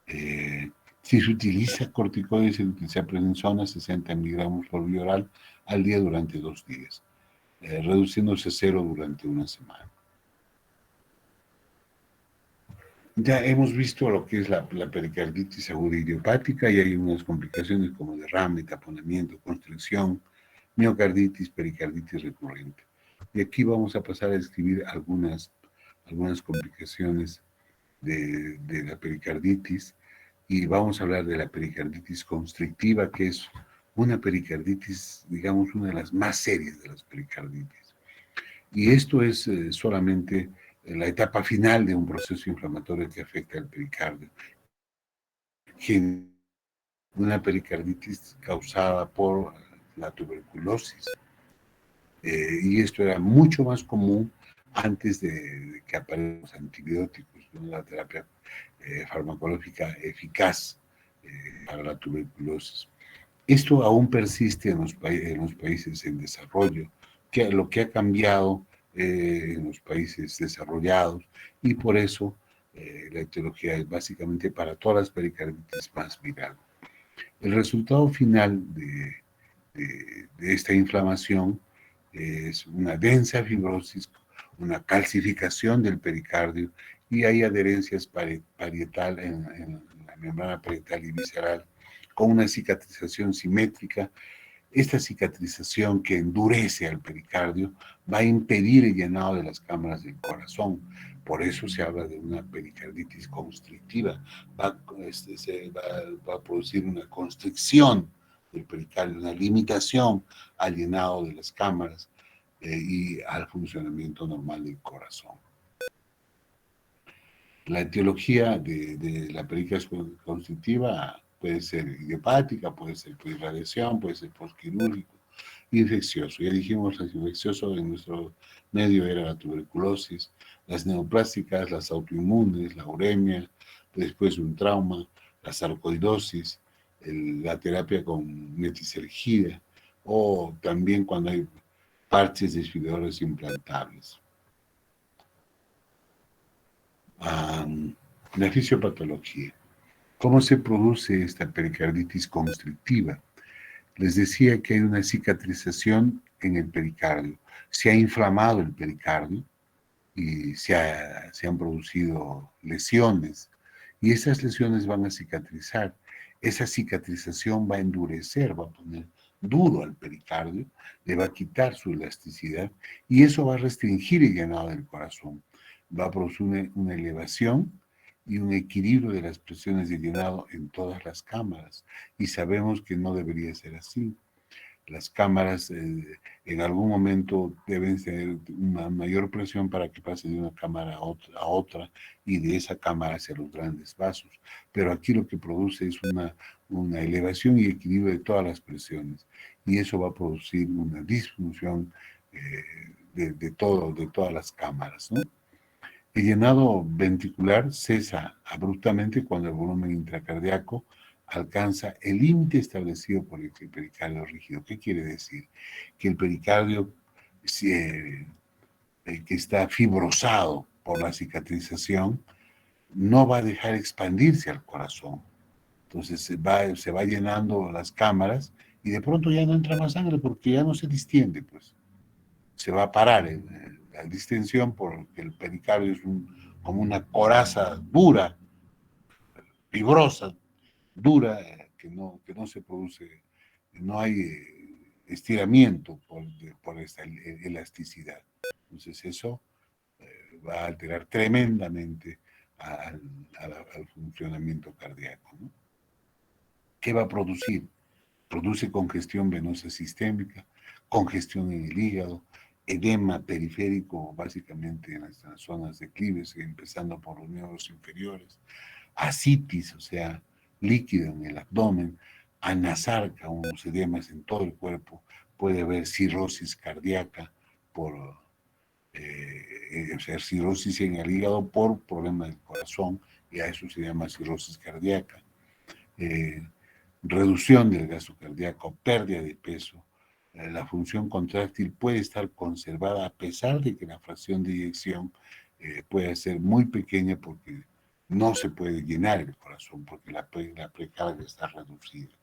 Eh, si se utiliza corticoides, se utiliza prednisona 60 miligramos por vía oral al día durante 2 días, reduciéndose a 0 durante una semana. Ya hemos visto lo que es la pericarditis aguda idiopática, y hay unas complicaciones como derrame, taponamiento, constricción, miocarditis, pericarditis recurrente. Y aquí vamos a pasar a describir algunas complicaciones de la pericarditis, y vamos a hablar de la pericarditis constrictiva, que es una pericarditis, digamos, una de las más serias de las pericarditis. Y esto es solamente la etapa final de un proceso inflamatorio que afecta al pericardio. Una pericarditis causada por la tuberculosis. Y esto era mucho más común antes de que aparecieran los antibióticos, ¿no? La terapia farmacológica eficaz para la tuberculosis. Esto aún persiste en los países en desarrollo, lo que ha cambiado en los países desarrollados, y por eso la etiología es básicamente para todas las pericarditis más viral. El resultado final de esta inflamación es una densa fibrosis, una calcificación del pericardio, y hay adherencias parietal en la membrana parietal y visceral, con una cicatrización simétrica. Esta cicatrización, que endurece al pericardio, va a impedir el llenado de las cámaras del corazón. Por eso se habla de una pericarditis constrictiva. Va a producir una constricción del pericardio, una limitación al llenado de las cámaras y al funcionamiento normal del corazón. La etiología de la pericarditis constrictiva puede ser idiopática, puede ser por irradiación, puede ser postquirúrgico, infeccioso. Ya dijimos, el infeccioso en nuestro medio era la tuberculosis, las neoplásicas, las autoinmunes, la uremia, después de un trauma, la sarcoidosis, la terapia con metisergida, o también cuando hay parches desfibriladores implantables. La fisiopatología. ¿Cómo se produce esta pericarditis constrictiva? Les decía que hay una cicatrización en el pericardio. Se ha inflamado el pericardio y se han producido lesiones. Y esas lesiones van a cicatrizar. Esa cicatrización va a endurecer, va a poner duro al pericardio, le va a quitar su elasticidad y eso va a restringir el llenado del corazón. Va a producir una elevación y un equilibrio de las presiones de llenado en todas las cámaras. Y sabemos que no debería ser así. Las cámaras en algún momento deben tener una mayor presión para que pase de una cámara a otra y de esa cámara hacia los grandes vasos. Pero aquí lo que produce es una elevación y equilibrio de todas las presiones y eso va a producir una disfunción de todas las cámaras, ¿no? El llenado ventricular cesa abruptamente cuando el volumen intracardíaco alcanza el límite establecido por el pericardio rígido. ¿Qué quiere decir? Que el pericardio que está fibrosado por la cicatrización no va a dejar expandirse al corazón. Entonces se va llenando las cámaras y de pronto ya no entra más sangre porque ya no se distiende, pues. Se va a parar la distensión porque el pericardio es como una coraza dura, fibrosa, dura, que no se produce, no hay estiramiento por esta elasticidad. Entonces eso va a alterar tremendamente al funcionamiento cardíaco, ¿no? ¿Qué va a producir? Produce congestión venosa sistémica, congestión en el hígado, edema periférico, básicamente en las zonas declives, empezando por los miembros inferiores, ascitis, o sea, líquido en el abdomen, anasarca, unos edemas en todo el cuerpo, puede haber cirrosis cardíaca o sea, cirrosis en el hígado por problema del corazón, y a eso se llama cirrosis cardíaca. Reducción del gasto cardíaco, pérdida de peso. La función contráctil puede estar conservada a pesar de que la fracción de eyección puede ser muy pequeña porque no se puede llenar el corazón, porque la precarga está reducida.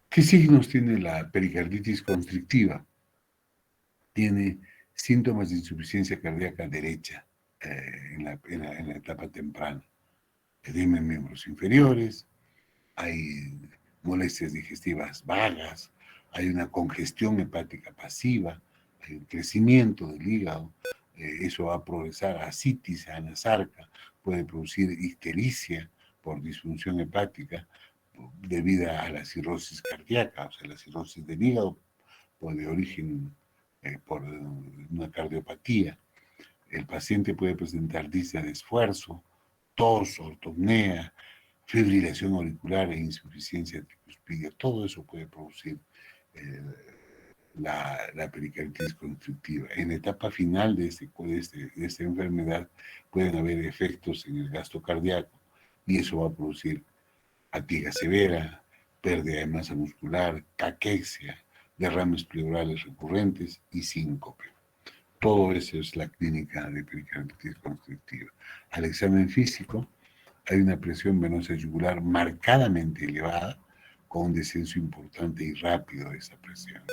¿Qué signos tiene la pericarditis constrictiva? Tiene síntomas de insuficiencia cardíaca derecha en la etapa temprana. Edema en miembros inferiores, hay molestias digestivas vagas, hay una congestión hepática pasiva, hay un crecimiento del hígado, eso va a progresar a ascitis, a anasarca, puede producir ictericia por disfunción hepática debida a la cirrosis cardíaca, o sea, la cirrosis del hígado de origen por una cardiopatía. El paciente puede presentar disnea de esfuerzo, tos, ortopnea, fibrilación auricular e insuficiencia tricuspidia. Todo eso puede producir la pericarditis constrictiva. En la etapa final de esta enfermedad pueden haber efectos en el gasto cardíaco y eso va a producir fatiga severa, pérdida de masa muscular, caquexia, derrames pleurales recurrentes y síncope. Todo eso es la clínica de pericarditis constrictiva. Al examen físico hay una presión venosa yugular marcadamente elevada, con un descenso importante y rápido de esa presión.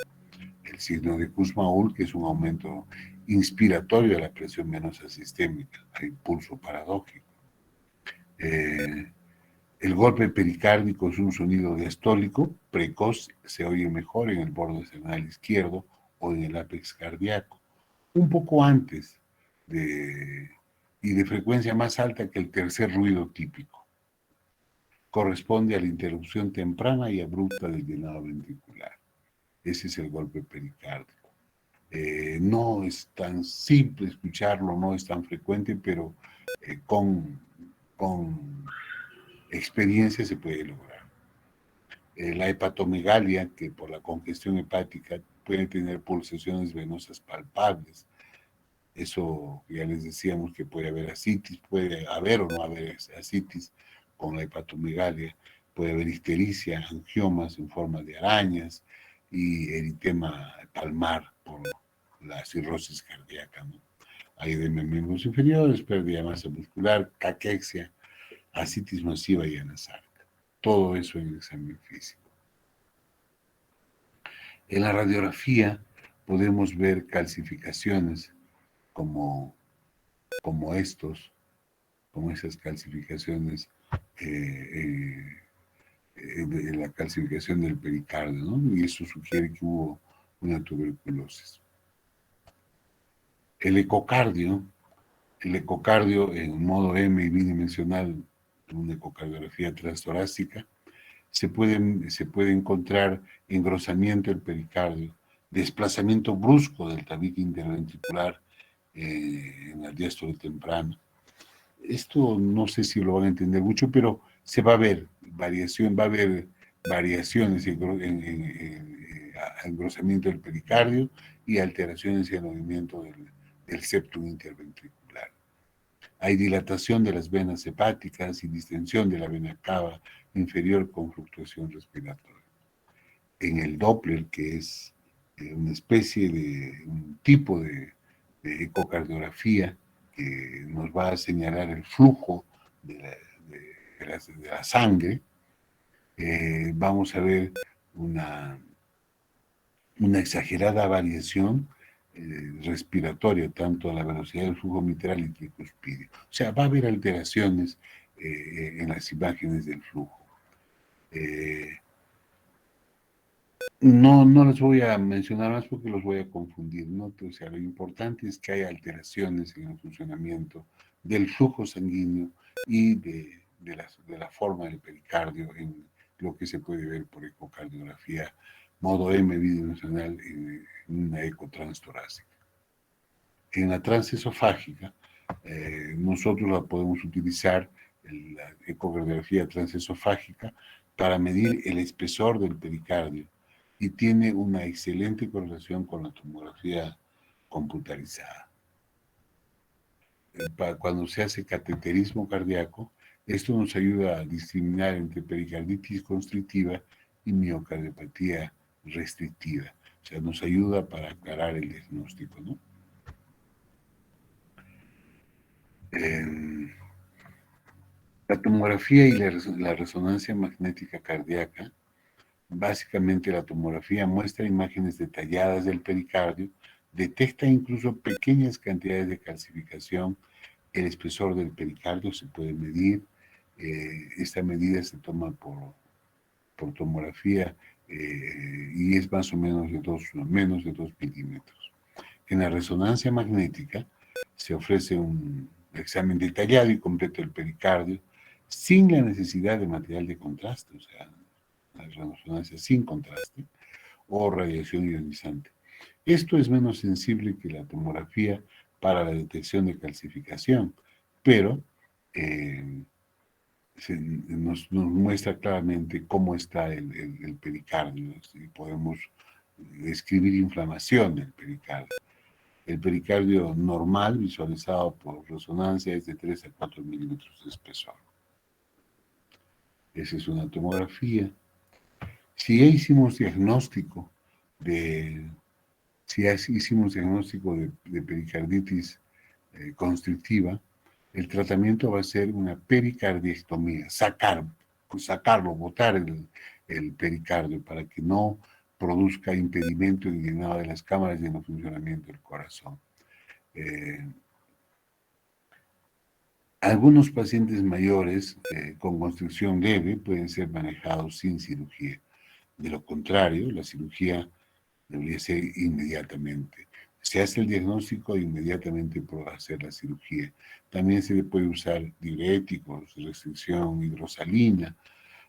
El signo de Kussmaul, que es un aumento inspiratorio de la presión venosa sistémica, hay pulso paradójico. El golpe pericárdico es un sonido diastólico, precoz, se oye mejor en el borde central izquierdo o en el ápex cardíaco, un poco antes y de frecuencia más alta que el tercer ruido típico. Corresponde a la interrupción temprana y abrupta del llenado ventricular. Ese es el golpe pericárdico. No es tan simple escucharlo, no es tan frecuente, pero con experiencia se puede lograr. La hepatomegalia, que por la congestión hepática puede tener pulsaciones venosas palpables. Eso ya les decíamos que puede haber ascitis, puede haber o no haber ascitis con la hepatomegalia, puede haber ictericia, angiomas en forma de arañas y eritema palmar por la cirrosis cardíaca, ¿no? Hay edema en miembros inferiores, pérdida de masa muscular, caquexia, ascitis masiva y anasarca. Todo eso en el examen físico. En la radiografía podemos ver calcificaciones como, como estos, como esas calcificaciones, de la calcificación del pericardio, ¿no? Y eso sugiere que hubo una tuberculosis. El ecocardio en modo M y bidimensional, una ecocardiografía transtorácica, se puede encontrar engrosamiento del pericardio, desplazamiento brusco del tabique interventricular en la diástole temprana. Esto no sé si lo van a entender mucho, pero se va a ver variación, va a haber variaciones en engrosamiento del pericardio y alteraciones en el movimiento del septum interventricular. Hay dilatación de las venas hepáticas y distensión de la vena cava inferior con fluctuación respiratoria. En el Doppler, que es una especie de un tipo de ecocardiografía que nos va a señalar el flujo de la sangre, vamos a ver una, una exagerada variación respiratoria, tanto a la velocidad del flujo mitral y tricuspidio. O sea, va a haber alteraciones en las imágenes del flujo. No les voy a mencionar más porque los voy a confundir, ¿no? O sea, lo importante es que hay alteraciones en el funcionamiento del flujo sanguíneo y de la forma del pericardio en lo que se puede ver por ecocardiografía modo M bidimensional en una eco transtorácica. En la transesofágica, nosotros la podemos utilizar, la ecocardiografía transesofágica, para medir el espesor del pericardio y tiene una excelente correlación con la tomografía computarizada. Cuando se hace cateterismo cardíaco, esto nos ayuda a discriminar entre pericarditis constrictiva y miocardiopatía restrictiva. O sea, nos ayuda para aclarar el diagnóstico, ¿no? La tomografía y la resonancia magnética cardíaca, básicamente la tomografía muestra imágenes detalladas del pericardio, detecta incluso pequeñas cantidades de calcificación, el espesor del pericardio se puede medir, esta medida se toma por tomografía y es más o menos menos de 2 milímetros. En la resonancia magnética se ofrece un examen detallado y completo del pericardio sin la necesidad de material de contraste, o sea, la resonancia sin contraste o radiación ionizante. Esto es menos sensible que la tomografía para la detección de calcificación, pero nos muestra claramente cómo está el pericardio y podemos describir inflamación del pericardio. El pericardio normal, visualizado por resonancia, es de 3 a 4 milímetros de espesor. Esa es una tomografía. Si ya hicimos diagnóstico de, de pericarditis constrictiva, el tratamiento va a ser una pericardiectomía, sacarlo, botar el pericardio para que no produzca impedimento en el llenado de las cámaras y en el funcionamiento del corazón. Algunos pacientes mayores con constricción leve pueden ser manejados sin cirugía. De lo contrario, la cirugía debería ser inmediatamente. Se hace el diagnóstico e inmediatamente puede hacer la cirugía. También se le puede usar diuréticos, restricción hidrosalina,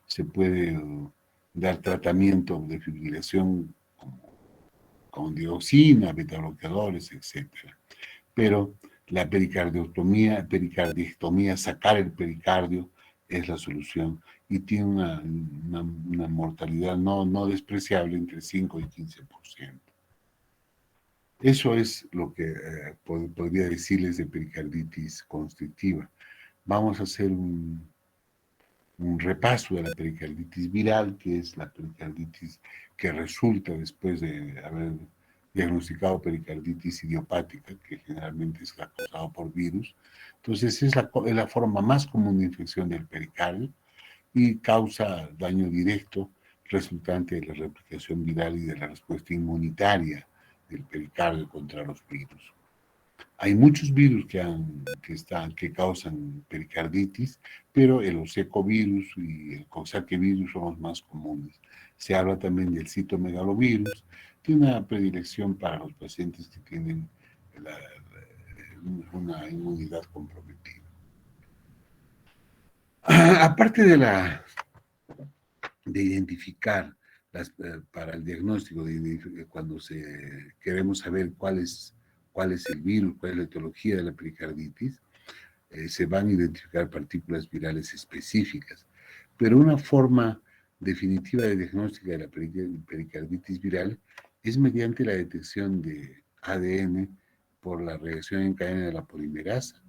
se puede dar tratamiento de fibrilación con dioxina, beta-bloqueadores, etc. Pero la pericardiectomía, sacar el pericardio, es la solución y tiene una mortalidad no despreciable entre 5 y 15%. Eso es lo que podría decirles de pericarditis constrictiva. Vamos a hacer un repaso de la pericarditis viral, que es la pericarditis que resulta después de haber diagnosticado pericarditis idiopática, que generalmente es causada por virus. Entonces es la forma más común de infección del pericardio y causa daño directo resultante de la replicación viral y de la respuesta inmunitaria del pericardio contra los virus. Hay muchos virus que causan pericarditis, pero el osecovirus y el coxsackievirus son los más comunes. Se habla también del citomegalovirus, tiene una predilección para los pacientes que tienen una inmunidad comprometida. Aparte de identificar para el diagnóstico, cuando queremos saber cuál es el virus, cuál es la etiología de la pericarditis, se van a identificar partículas virales específicas. Pero una forma definitiva de diagnóstico de la pericarditis viral es mediante la detección de ADN por la reacción en cadena de la polimerasa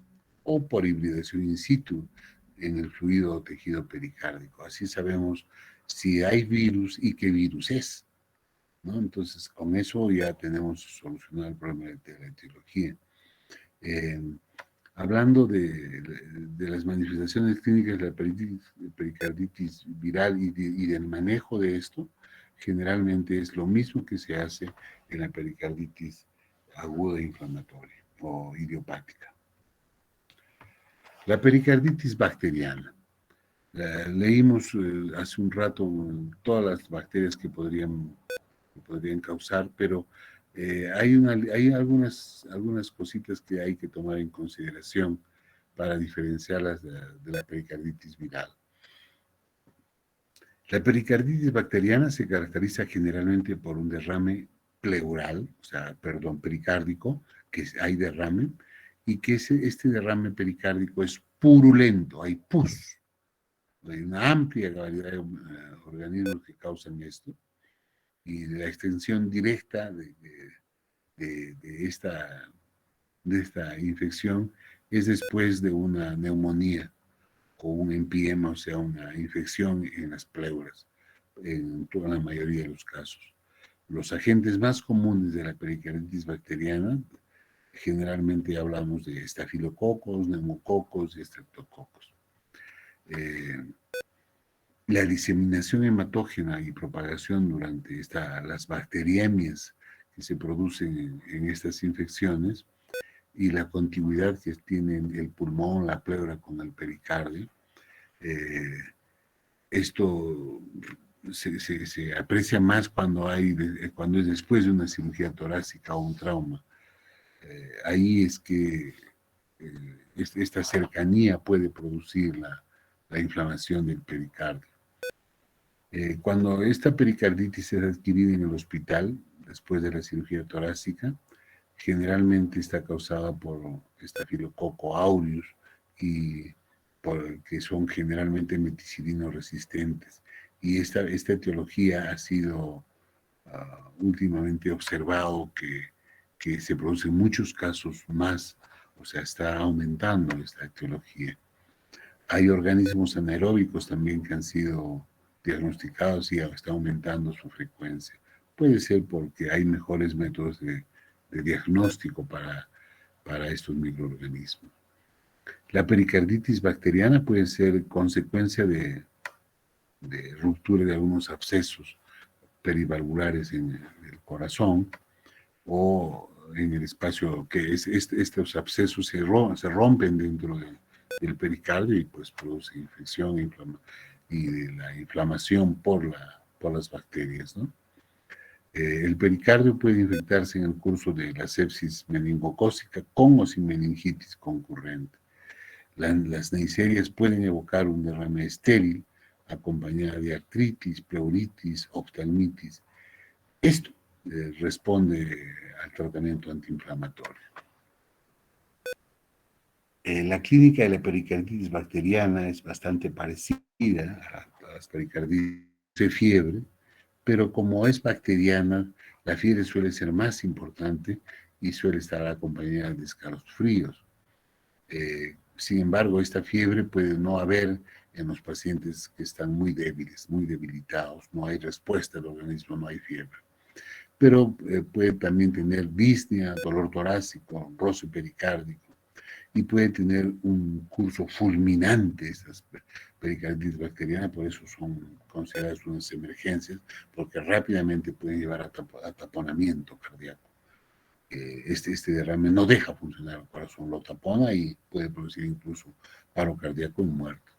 o por hibridación in situ en el fluido o tejido pericárdico. Así sabemos si hay virus y qué virus es, ¿no? Entonces, con eso ya tenemos solucionado el problema de la etiología. Hablando de las manifestaciones clínicas de la pericarditis viral y del manejo de esto, generalmente es lo mismo que se hace en la pericarditis aguda inflamatoria o idiopática. La pericarditis bacteriana. Leímos hace un rato todas las bacterias que podrían causar, pero hay algunas cositas que hay que tomar en consideración para diferenciarlas de la pericarditis viral. La pericarditis bacteriana se caracteriza generalmente por un derrame pleural, pericárdico, que hay derrame, y que este derrame pericárdico es purulento, hay pus. Hay una amplia variedad de organismos que causan esto, y la extensión directa de esta infección es después de una neumonía o un empiema, o sea, una infección en las pleuras, en toda la mayoría de los casos. Los agentes más comunes de la pericarditis bacteriana, generalmente hablamos de estafilococos, neumococos y estreptococos. La diseminación hematógena y propagación durante las bacteriemias que se producen en estas infecciones y la contigüidad que tienen el pulmón, la pleura con el pericardio, esto se aprecia más cuando es después de una cirugía torácica o un trauma. Ahí es que esta cercanía puede producir la inflamación del pericardio. Cuando esta pericarditis es adquirida en el hospital, después de la cirugía torácica, generalmente está causada por Staphylococcus aureus que son generalmente meticilino resistentes. Y esta etiología ha sido últimamente observado que se produce en muchos casos más, o sea, está aumentando esta etiología. Hay organismos anaeróbicos también que han sido diagnosticados y está aumentando su frecuencia. Puede ser porque hay mejores métodos de diagnóstico para estos microorganismos. La pericarditis bacteriana puede ser consecuencia de ruptura de algunos abscesos perivalvulares en el corazón o en el espacio que estos abscesos se rompen dentro del pericardio y pues produce infección y de la inflamación por las bacterias, ¿no? El pericardio puede infectarse en el curso de la sepsis meningocócica con o sin meningitis concurrente. Las neiserias pueden evocar un derrame estéril acompañada de artritis, pleuritis, oftalmitis. Esto responde al tratamiento antiinflamatorio. La clínica de la pericarditis bacteriana es bastante parecida a las pericarditis de fiebre, pero como es bacteriana, la fiebre suele ser más importante y suele estar acompañada de escalofríos. Sin embargo, esta fiebre puede no haber en los pacientes que están muy débiles, muy debilitados, no hay respuesta del organismo, no hay fiebre. Pero puede también tener disnea, dolor torácico, roce pericárdico, y puede tener un curso fulminante estas pericarditis bacterianas, por eso son consideradas unas emergencias, porque rápidamente pueden llevar a taponamiento cardíaco. Este derrame no deja funcionar el corazón, lo tapona y puede producir incluso paro cardíaco y muerte.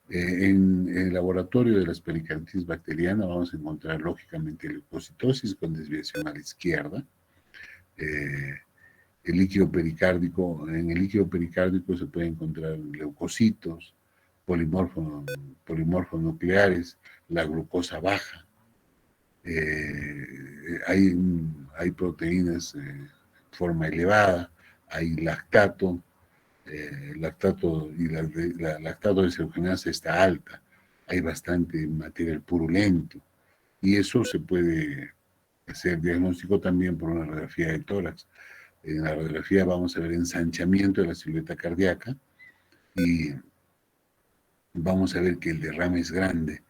En el laboratorio de las pericarditis bacterianas vamos a encontrar lógicamente leucocitosis con desviación a la izquierda, el líquido pericárdico, en el líquido pericárdico se puede encontrar leucocitos, polimorfos nucleares, la glucosa baja, hay proteínas de forma elevada, hay lactato, lactato y la lactato desogenasa está alta, hay bastante material purulento y eso se puede hacer diagnóstico también por una radiografía de tórax. En la radiografía vamos a ver ensanchamiento de la silueta cardíaca y vamos a ver que el derrame es grande.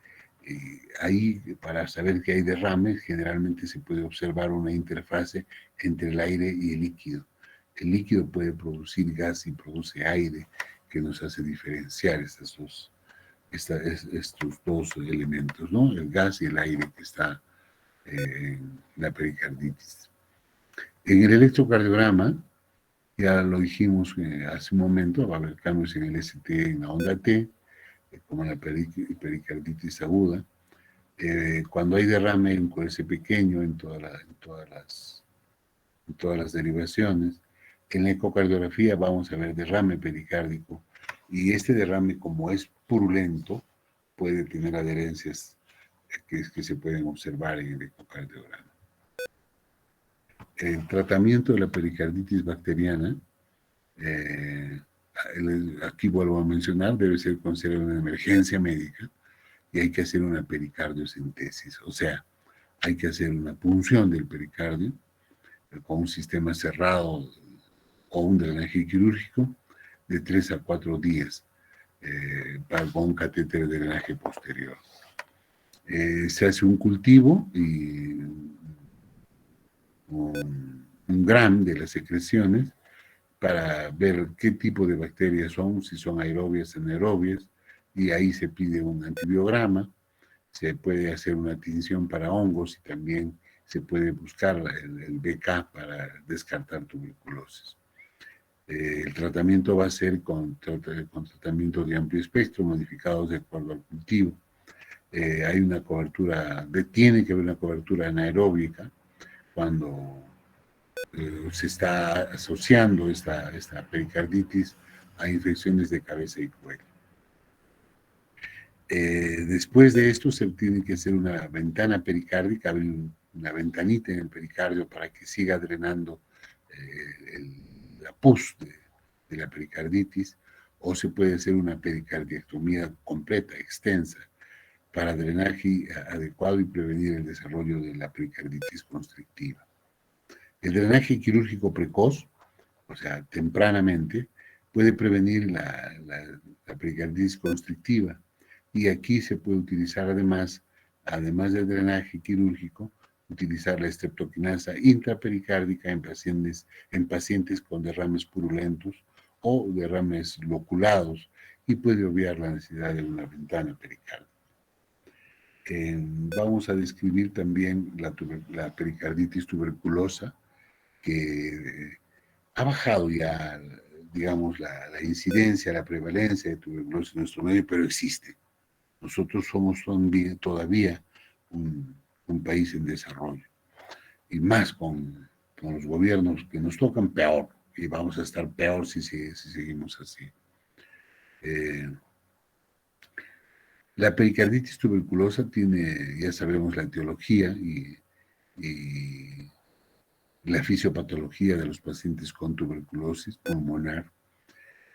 Ahí, para saber que hay derrame, generalmente se puede observar una interfase entre el aire y el líquido. El líquido puede producir gas y produce aire, que nos hace diferenciar estos dos elementos, ¿no? El gas y el aire que está en la pericarditis. En el electrocardiograma, ya lo dijimos hace un momento, va a haber cambios en el ST en la onda T, como la pericarditis aguda. Cuando hay derrame en QS pequeño en todas las derivaciones, en la ecocardiografía vamos a ver derrame pericárdico y este derrame, como es purulento, puede tener adherencias que se pueden observar en el ecocardiograma. El tratamiento de la pericarditis bacteriana, aquí vuelvo a mencionar, debe ser considerada una emergencia médica y hay que hacer una pericardiocentesis, o sea, hay que hacer una punción del pericardio con un sistema cerrado o un drenaje quirúrgico de 3 a 4 días con un catéter de drenaje posterior. Se hace un cultivo y un gram de las secreciones para ver qué tipo de bacterias son, si son aerobias, anaerobias, y ahí se pide un antibiograma, se puede hacer una tinción para hongos y también se puede buscar el BK para descartar tuberculosis. El tratamiento va a ser con tratamiento de amplio espectro, modificados de acuerdo al cultivo. Hay una cobertura, tiene que haber una cobertura anaeróbica cuando se está asociando esta pericarditis a infecciones de cabeza y cuello. Después de esto se tiene que hacer una ventana pericárdica, una ventanita en el pericardio para que siga drenando la pus de la pericarditis, o se puede hacer una pericardiectomía completa, extensa, para drenaje adecuado y prevenir el desarrollo de la pericarditis constrictiva. El drenaje quirúrgico precoz, o sea, tempranamente, puede prevenir la pericarditis constrictiva. Y aquí se puede utilizar además del drenaje quirúrgico, utilizar la streptokinasa intrapericárdica en pacientes con derrames purulentos o derrames loculados y puede obviar la necesidad de una ventana pericárdica. Vamos a describir también la pericarditis tuberculosa, que ha bajado ya, digamos, la incidencia, la prevalencia de tuberculosis en nuestro medio, pero existe. Nosotros somos todavía un país en desarrollo, y más con los gobiernos que nos tocan, peor, y vamos a estar peor si seguimos así. La pericarditis tuberculosa tiene, ya sabemos, la etiología y la fisiopatología de los pacientes con tuberculosis pulmonar.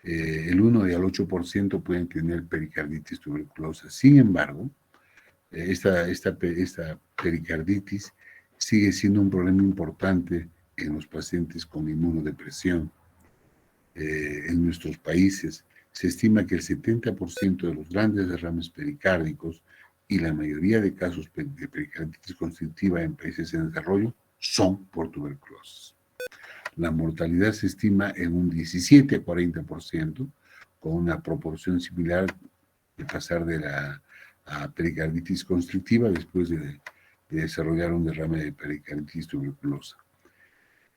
El 1 al 8% pueden tener pericarditis tuberculosa. Sin embargo, esta pericarditis sigue siendo un problema importante en los pacientes con inmunodepresión en nuestros países. Se estima que el 70% de los grandes derrames pericárdicos y la mayoría de casos de pericarditis constrictiva en países en desarrollo son por tuberculosis. La mortalidad se estima en un 17 a 40%, con una proporción similar de pasar de la pericarditis constrictiva después de desarrollar un derrame de pericarditis tuberculosa.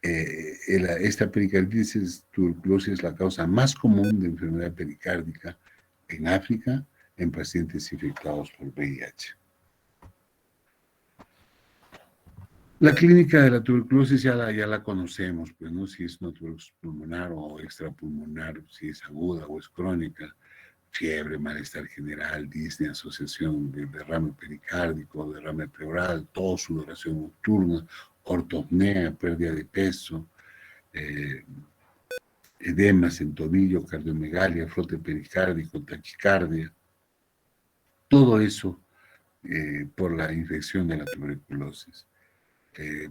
Esta pericarditis tuberculosa es la causa más común de enfermedad pericárdica en África en pacientes infectados por VIH. La clínica de la tuberculosis ya la conocemos, pues, ¿no? Si es una tuberculosis pulmonar o extrapulmonar, si es aguda o es crónica, fiebre, malestar general, disnea, asociación de derrame pericárdico, derrame pleural, tos, sudoración nocturna, ortopnea, pérdida de peso, edemas en tobillo, cardiomegalia, frote pericárdico, taquicardia, todo eso por la infección de la tuberculosis.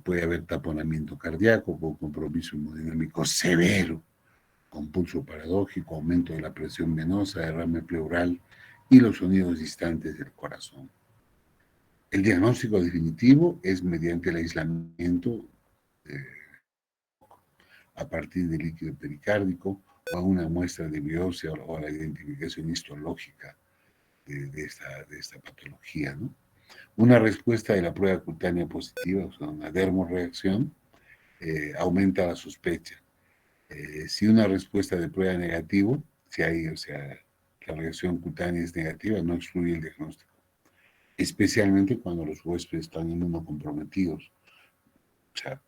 Puede haber taponamiento cardíaco con compromiso hemodinámico severo, con pulso paradójico, aumento de la presión venosa, derrame pleural y los sonidos distantes del corazón. El diagnóstico definitivo es mediante el aislamiento a partir del líquido pericárdico o a una muestra de biopsia o a la identificación histológica de esta patología, ¿no? Una respuesta de la prueba cutánea positiva, o sea, una dermorreacción, aumenta la sospecha. Si una respuesta de prueba negativo, si hay, o sea, la reacción cutánea es negativa, no excluye el diagnóstico, especialmente cuando los huéspedes están inmunocomprometidos, o sea,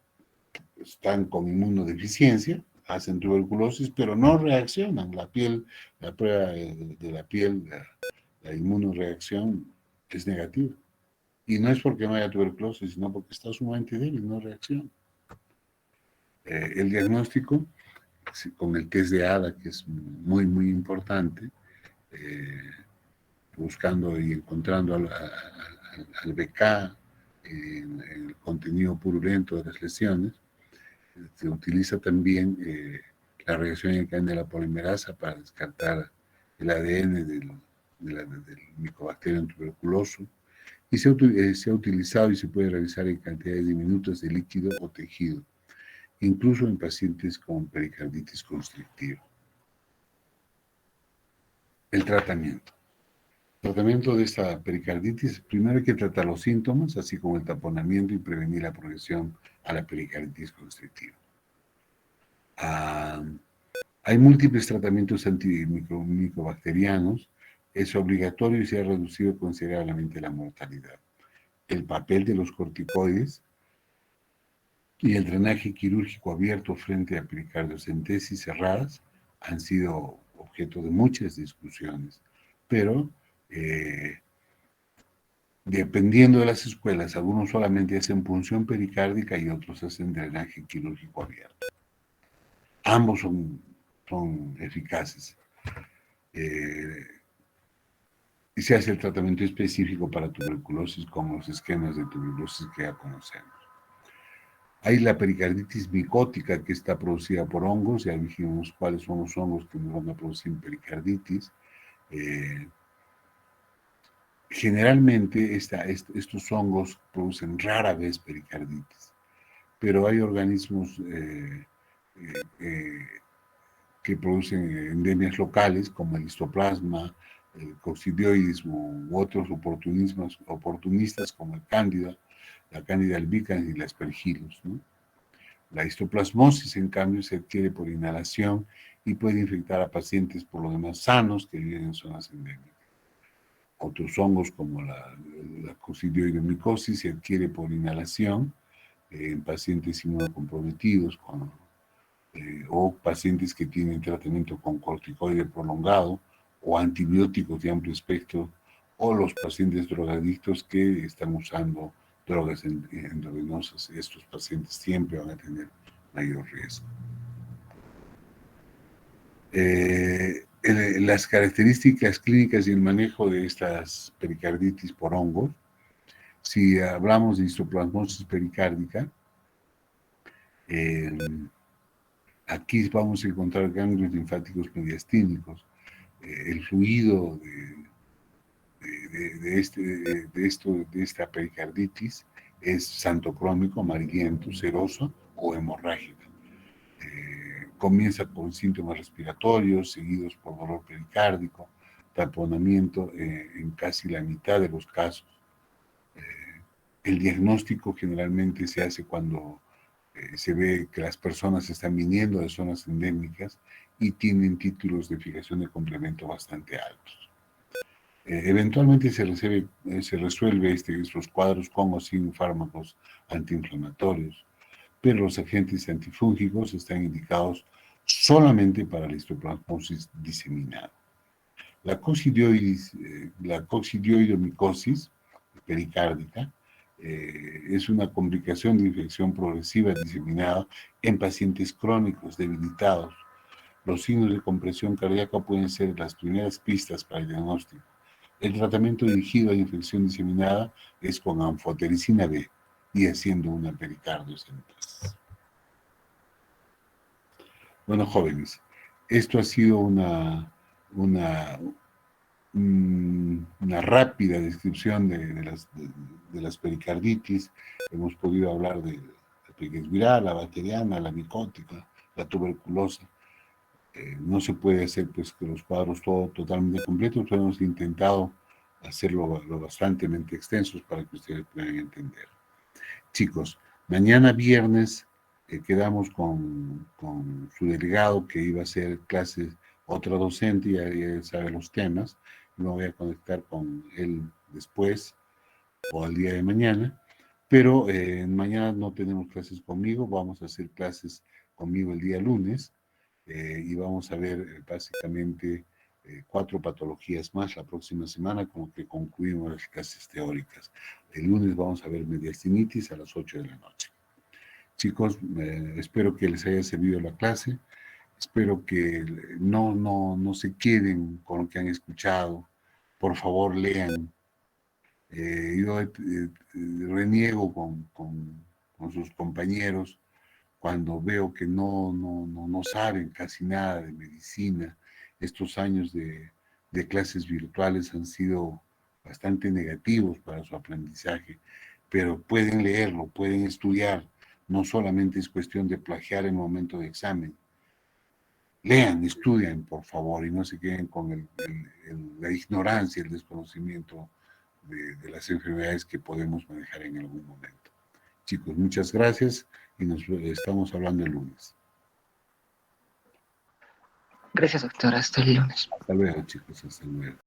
están con inmunodeficiencia, hacen tuberculosis, pero no reaccionan. La piel, la prueba de la piel, la inmunoreacción es negativa. Y no es porque no haya tuberculosis, sino porque está sumamente débil, no reacciona. El diagnóstico, con el test de ADA, que es muy, muy importante, buscando y encontrando al BK en el contenido purulento de las lesiones, se utiliza también la reacción en cadena de la polimerasa para descartar el ADN del Mycobacterium tuberculoso, y se ha utilizado y se puede realizar en cantidades diminutas de líquido o tejido, incluso en pacientes con pericarditis constrictiva. El tratamiento. El tratamiento de esta pericarditis, primero hay que tratar los síntomas, así como el taponamiento y prevenir la progresión a la pericarditis constrictiva. Hay múltiples tratamientos antimicobacterianos, es obligatorio y se ha reducido considerablemente la mortalidad. El papel de los corticoides y el drenaje quirúrgico abierto frente a pericardiocentesis cerradas han sido objeto de muchas discusiones, pero dependiendo de las escuelas, algunos solamente hacen punción pericárdica y otros hacen drenaje quirúrgico abierto. Ambos son eficaces. Y se hace el tratamiento específico para tuberculosis con los esquemas de tuberculosis que ya conocemos. Hay la pericarditis micótica, que está producida por hongos, ya dijimos cuáles son los hongos que nos van a producir pericarditis. Generalmente estos hongos producen rara vez pericarditis, pero hay organismos que producen endemias locales, como el histoplasma, el coccidioidismo u otros oportunistas como el cándida, la cándida albicans y la aspergillus, ¿no? La histoplasmosis, en cambio, se adquiere por inhalación y puede infectar a pacientes por lo demás sanos que viven en zonas endémicas. Otros hongos como la coccidioidomicosis se adquiere por inhalación en pacientes inmunocomprometidos o pacientes que tienen tratamiento con corticoide prolongado o antibióticos de amplio espectro, o los pacientes drogadictos que están usando drogas endovenosas. Estos pacientes siempre van a tener mayor riesgo. Las características clínicas y el manejo de estas pericarditis por hongos. Si hablamos de histoplasmosis pericárdica, aquí vamos a encontrar ganglios linfáticos mediastínicos, el fluido de esta pericarditis es xantocrómico, amarillento, seroso o hemorrágico. Comienza con síntomas respiratorios, seguidos por dolor pericárdico, taponamiento en casi la mitad de los casos. El diagnóstico generalmente se hace cuando se ve que las personas están viniendo de zonas endémicas y tienen títulos de fijación de complemento bastante altos. Eventualmente se resuelve estos cuadros con o sin fármacos antiinflamatorios, pero los agentes antifúngicos están indicados solamente para la histoplasmosis diseminada. La coccidioidomicosis pericárdica es una complicación de infección progresiva diseminada en pacientes crónicos debilitados. Los signos de compresión cardíaca pueden ser las primeras pistas para el diagnóstico. El tratamiento dirigido a infección diseminada es con anfotericina B y haciendo una pericardiocentesis. Bueno, jóvenes, esto ha sido una rápida descripción de las pericarditis. Hemos podido hablar de la pericarditis viral, la bacteriana, la micótica, la tuberculosa. No se puede hacer pues que los cuadros totalmente completos, pero hemos intentado hacerlo lo bastante extensos para que ustedes puedan entender. Chicos, mañana viernes quedamos con su delegado que iba a hacer clases, otra docente, ya sabe los temas. Me voy a conectar con él después o al día de mañana, pero mañana no tenemos clases conmigo, vamos a hacer clases conmigo el día lunes y vamos a ver básicamente 4 patologías más la próxima semana, como que concluimos las clases teóricas. El lunes vamos a ver mediastinitis a las 8 de la noche. Chicos, espero que les haya servido la clase, espero que no se queden con lo que han escuchado, por favor lean. Yo reniego con sus compañeros cuando veo que no saben casi nada de medicina. Estos años de clases virtuales han sido bastante negativos para su aprendizaje, pero pueden leerlo, pueden estudiar, no solamente es cuestión de plagiar en el momento de examen. Lean, estudian, por favor, y no se queden con la ignorancia, el desconocimiento de las enfermedades que podemos manejar en algún momento. Chicos, muchas gracias y nos estamos hablando el lunes. Gracias, doctor. Hasta el lunes. Hasta luego, chicos. Hasta luego.